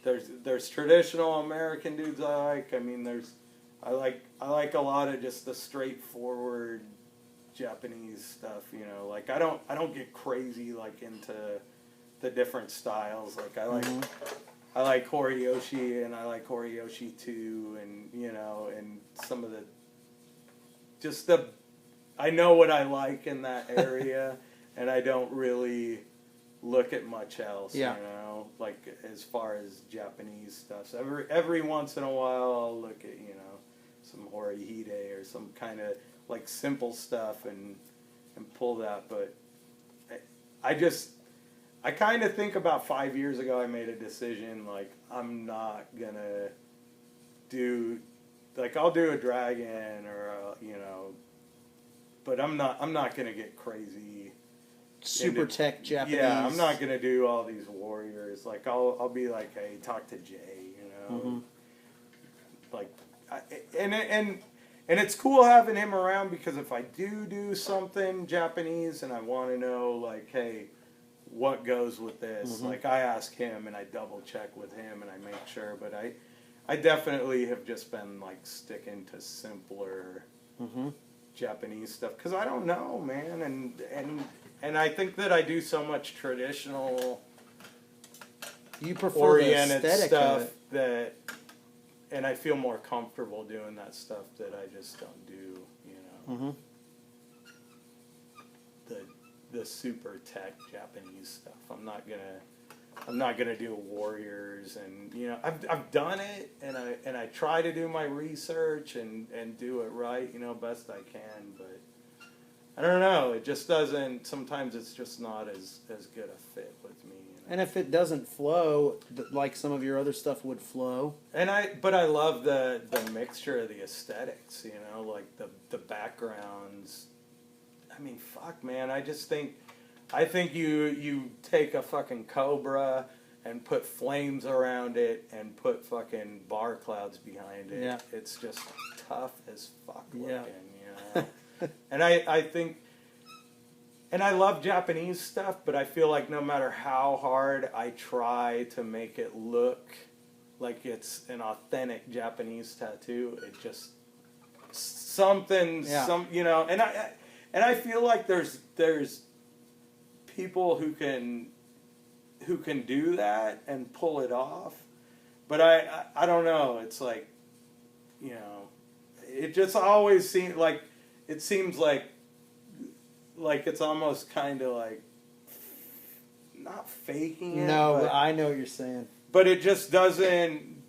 there's traditional American dudes I like. I mean, I like a lot of just the straightforward Japanese stuff, like I don't get crazy like into the different styles. Like I like Horiyoshi, and I like Horiyoshi 2, and and some of I know what I like in that area, and I don't really look at much else, like as far as Japanese stuff. So every once in a while I'll look at, some Horihide or some kind of like simple stuff and pull that, but I kind of think about 5 years ago I made a decision, like, I'm not gonna do, like, I'll do a dragon or, but I'm not gonna get crazy. Super tech Japanese. Yeah, I'm not gonna do all these warriors. Like, I'll be like, hey, talk to Jay, Mm-hmm. Like, and it's cool having him around, because if I do something Japanese and I want to know, like, hey, what goes with this? Mm-hmm. Like, I ask him and I double check with him and I make sure. But I definitely have just been like sticking to simpler Japanese stuff, because I don't know, man, and I think that I do so much traditional, You prefer oriented the aesthetic stuff of it. that, and I feel more comfortable doing that stuff that I just don't do, Mm-hmm. the super tech Japanese stuff. I'm not gonna do warriors, and I've done it, and I try to do my research and do it right, best I can, but I don't know, it just doesn't, sometimes it's just not as good a fit with me. And if it doesn't flow like some of your other stuff would flow. But I love the mixture of the aesthetics, like the backgrounds. I mean, fuck, man, I think you take a fucking cobra and put flames around it and put fucking bar clouds behind it. Yeah. It's just tough as fuck looking, Yeah. And I think, and I love Japanese stuff, but I feel like no matter how hard I try to make it look like it's an authentic Japanese tattoo, it just, and I feel like there's people who can do that and pull it off, but I don't know, it's like, it just always seems like it's almost kind of like not faking it. No, but I know what you're saying. But it just doesn't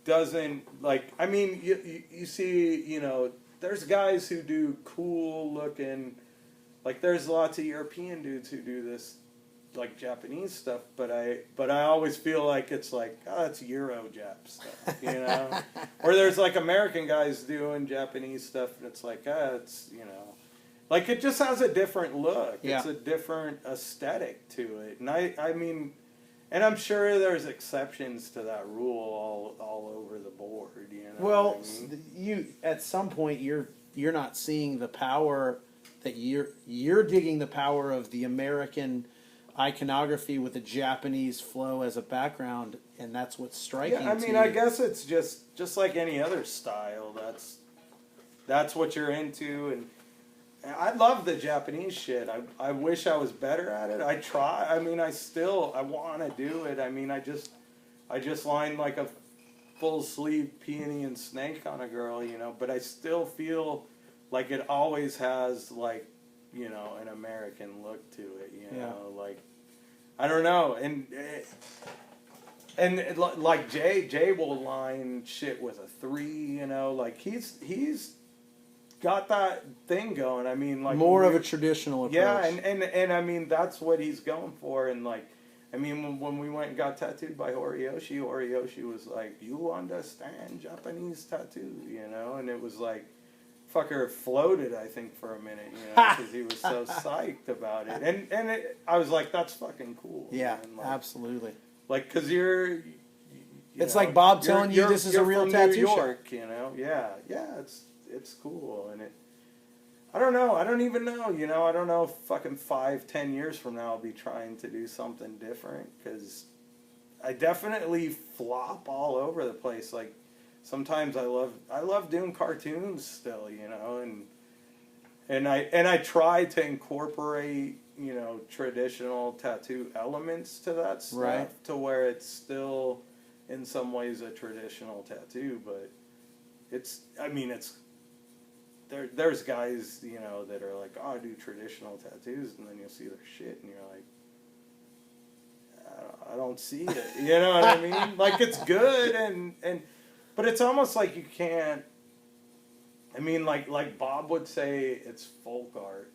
like, I mean, you see, there's guys who do cool looking, like there's lots of European dudes who do this like Japanese stuff, but I always feel like it's like, oh, it's Euro Jap stuff, or there's like American guys doing Japanese stuff, and it's like, it's, like it just has a different look. Yeah. It's a different aesthetic to it, and I mean, and I'm sure there's exceptions to that rule all over the board. Well, what I mean? you at some point you're not seeing the power that you're digging the power of the American iconography with a Japanese flow as a background, and that's what's striking. Yeah, I mean, to I you. guess it's just like any other style. That's what you're into, and I love the Japanese shit. I wish I was better at it. I try. I mean, I want to do it. I mean, I just lined like a full sleeve peony and snake on a girl, you know. But I still feel like it always has like, you know, an American look to it. You know, like I don't know, and like Jay will line shit with a 3. You know, like he's got that thing going. I mean, like more of a traditional approach. Yeah, and I mean that's what he's going for. And like, I mean, when we went and got tattooed by Horiyoshi was like, "You understand Japanese tattoo?" You know, and it was like, fucker floated, I think, for a minute, you know, because he was so psyched about it. And I was like, that's fucking cool. Yeah, man. Like, absolutely. Like, because it's like Bob telling you this is a real from tattoo New York, you know? Yeah, it's cool. And I don't know. I don't even know, you know? I don't know if fucking 5-10 years from now I'll be trying to do something different, because I definitely flop all over the place. Like, sometimes I love doing cartoons still, you know, and I try to incorporate, you know, traditional tattoo elements to that stuff, right, to where it's still in some ways a traditional tattoo, but there's guys, you know, that are like, oh, I do traditional tattoos, and then you'll see their shit and you're like, I don't see it, you know what I mean? Like, it's good but it's almost like you can't. I mean, like Bob would say, it's folk art.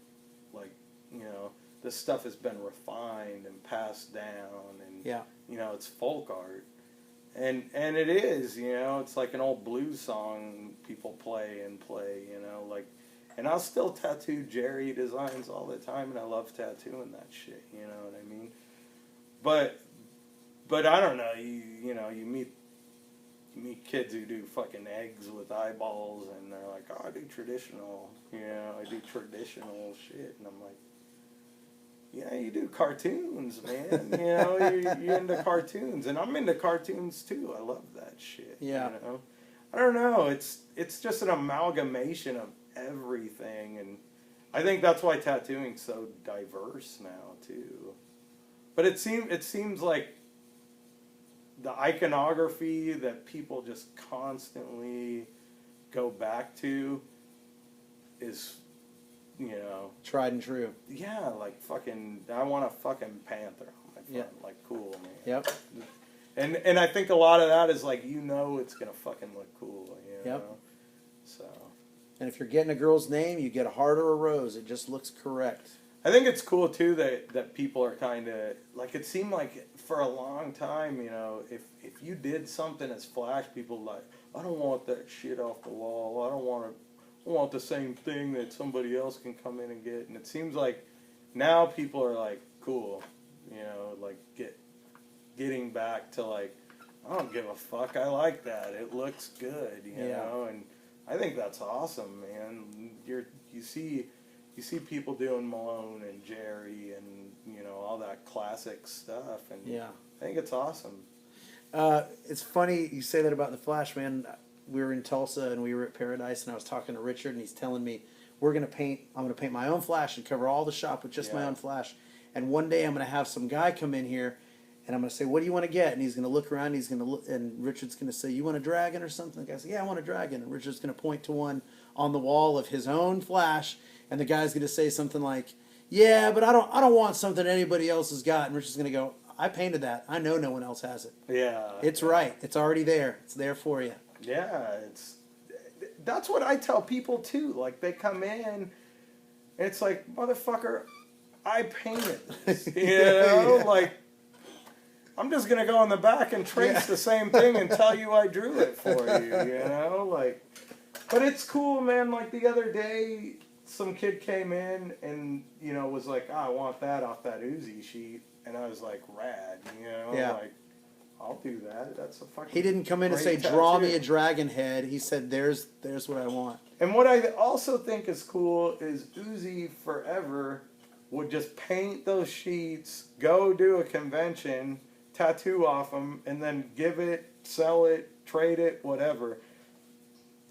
Like, you know, this stuff has been refined and passed down, and you know, it's folk art, and it is. You know, it's like an old blues song people play, you know, like. And I'll still tattoo Jerry designs all the time, and I love tattooing that shit. You know what I mean? But I don't know. You know, you meet kids who do fucking eggs with eyeballs, and they're like, oh, I do traditional, you know, I do traditional shit, and I'm like, yeah, you do cartoons, man, you know, you're into cartoons, and I'm into cartoons too, I love that shit, yeah. You know, I don't know, it's just an amalgamation of everything, and I think that's why tattooing's so diverse now too, but it seems like the iconography that people just constantly go back to is, you know, tried and true. Yeah, like fucking, I want a fucking panther on my front. Yeah. Like, cool, man. Yep. And I think a lot of that is like, you know, it's gonna fucking look cool, you know? Yep. So. And if you're getting a girl's name, you get a heart or a rose. It just looks correct. I think it's cool too that people are kind of like, it seemed like for a long time, you know, if you did something as Flash, people like, I don't want that shit off the wall. I want the same thing that somebody else can come in and get. And it seems like now people are like, cool, you know, like getting back to like, I don't give a fuck. I like that. It looks good, you know. And I think that's awesome, man. You see people doing Malone and Jerry and, you know, all that classic stuff, and I think it's awesome. It's funny you say that about the Flash, man. We were in Tulsa and we were at Paradise, and I was talking to Richard, and he's telling me I'm gonna paint my own Flash and cover all the shop with just my own Flash. And one day I'm gonna have some guy come in here, and I'm gonna say, what do you want to get? And he's gonna look around, and Richard's gonna say, you want a dragon or something? The guy says, yeah, I want a dragon. And Richard's gonna point to one on the wall of his own Flash. And the guy's going to say something like, yeah, but I don't want something anybody else has got. And Richard's going to go, I painted that. I know no one else has it. Yeah. It's right. It's already there. It's there for you. Yeah. That's what I tell people too. Like, they come in and it's like, motherfucker, I painted this. You know? Like, I'm just going to go on the back and trace the same thing and tell you I drew it for you. You know? Like, but it's cool, man. Like, the other day, some kid came in and, you know, was like, I want that off that Uzi sheet. And I was like, rad, you know? Yeah. Like, I'll do that. That's a fucking. He didn't come in and say, great "Draw tattoo." me a dragon head." He said, "There's what I want." And what I also think is cool is Uzi forever would just paint those sheets, go do a convention, tattoo off them, and then give it, sell it, trade it, whatever.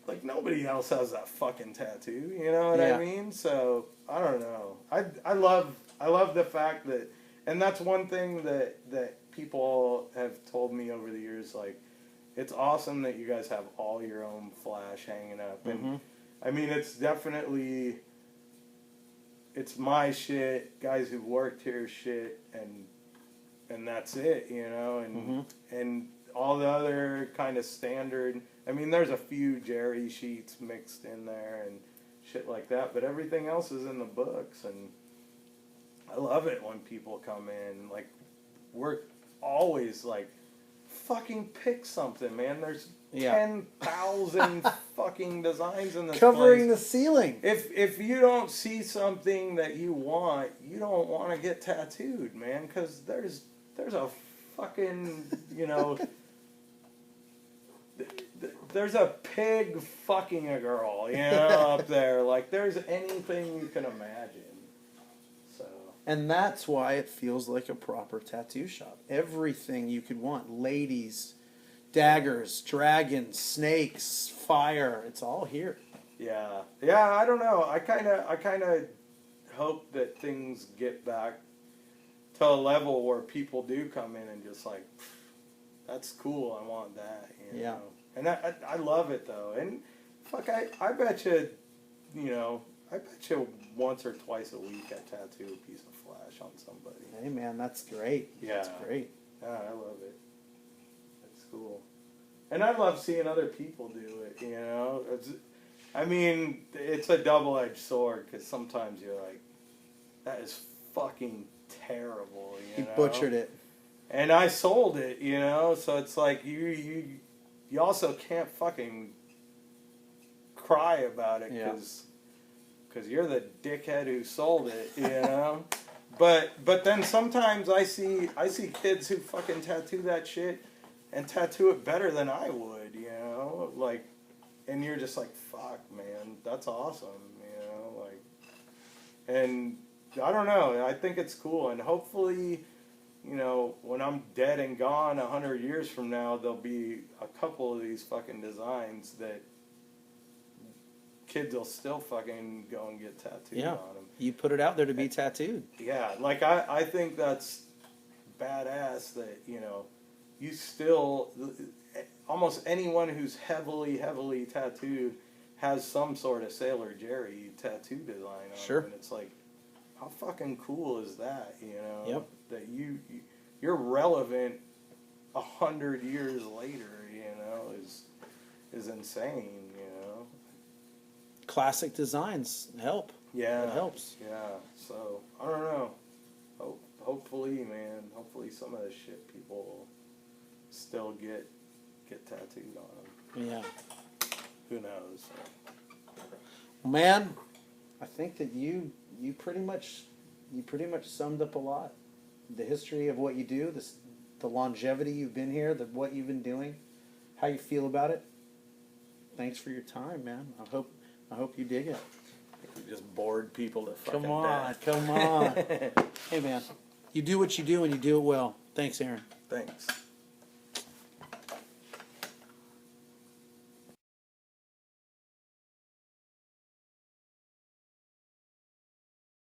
Like, nobody else has that fucking tattoo, you know what Yeah. I mean? So, I don't know. I love the fact that, and that's one thing that people have told me over the years, like, it's awesome that you guys have all your own flash hanging up. And, I mean, it's definitely, it's my shit, guys who worked here shit, and that's it, you know, and all the other kind of standard, I mean, there's a few Jerry sheets mixed in there and shit like that, but everything else is in the books, and I love it when people come in, like, we're always like, fucking pick something, man, there's 10,000 fucking designs in this Covering place. the ceiling. If you don't see something that you want, you don't want to get tattooed, man, because there's a fucking, you know, there's a pig fucking a girl, you know, up there. Like, there's anything you can imagine. So. And that's why it feels like a proper tattoo shop. Everything you could want. Ladies, daggers, dragons, snakes, fire. It's all here. Yeah. Yeah, I don't know. I kind of hope that things get back to a level where people do come in and just like, that's cool, I want that, you know. And I love it, though. And, fuck, I bet you, you know, I bet you once or twice a week I tattoo a piece of flash on somebody. Hey, man, that's great. Yeah. That's great. Yeah, I love it. That's cool. And I love seeing other people do it, you know. I mean, it's a double-edged sword, because sometimes you're like, that is fucking terrible, you know. He butchered it. And I sold it, you know, so it's like you also can't fucking cry about it because you're the dickhead who sold it, you know. But then sometimes I see kids who fucking tattoo that shit and tattoo it better than I would, you know, like, and you're just like, fuck, man, that's awesome, you know, like, and I don't know, I think it's cool, and hopefully, you know, when I'm dead and gone 100 years from now, there'll be a couple of these fucking designs that kids will still fucking go and get tattooed on them. You put it out there to be tattooed. Yeah, like I think that's badass that, you know, you still, almost anyone who's heavily tattooed has some sort of Sailor Jerry tattoo design on Sure. it. And it's like, how fucking cool is that, you know? Yep. That you're relevant 100 years later, you know, is insane, you know. Classic designs help. Yeah. It helps. Yeah. So I don't know. Hopefully, man. Hopefully, some of this shit people will still get tattooed on them. Yeah. Who knows? Man, I think that you pretty much summed up a lot. The history of what you do, the longevity you've been here, what you've been doing, how you feel about it. Thanks for your time, man. I hope you dig it. We just bored people to fucking Come on, death. come on. Hey, man, you do what you do and you do it well. Thanks, Aaron. Thanks.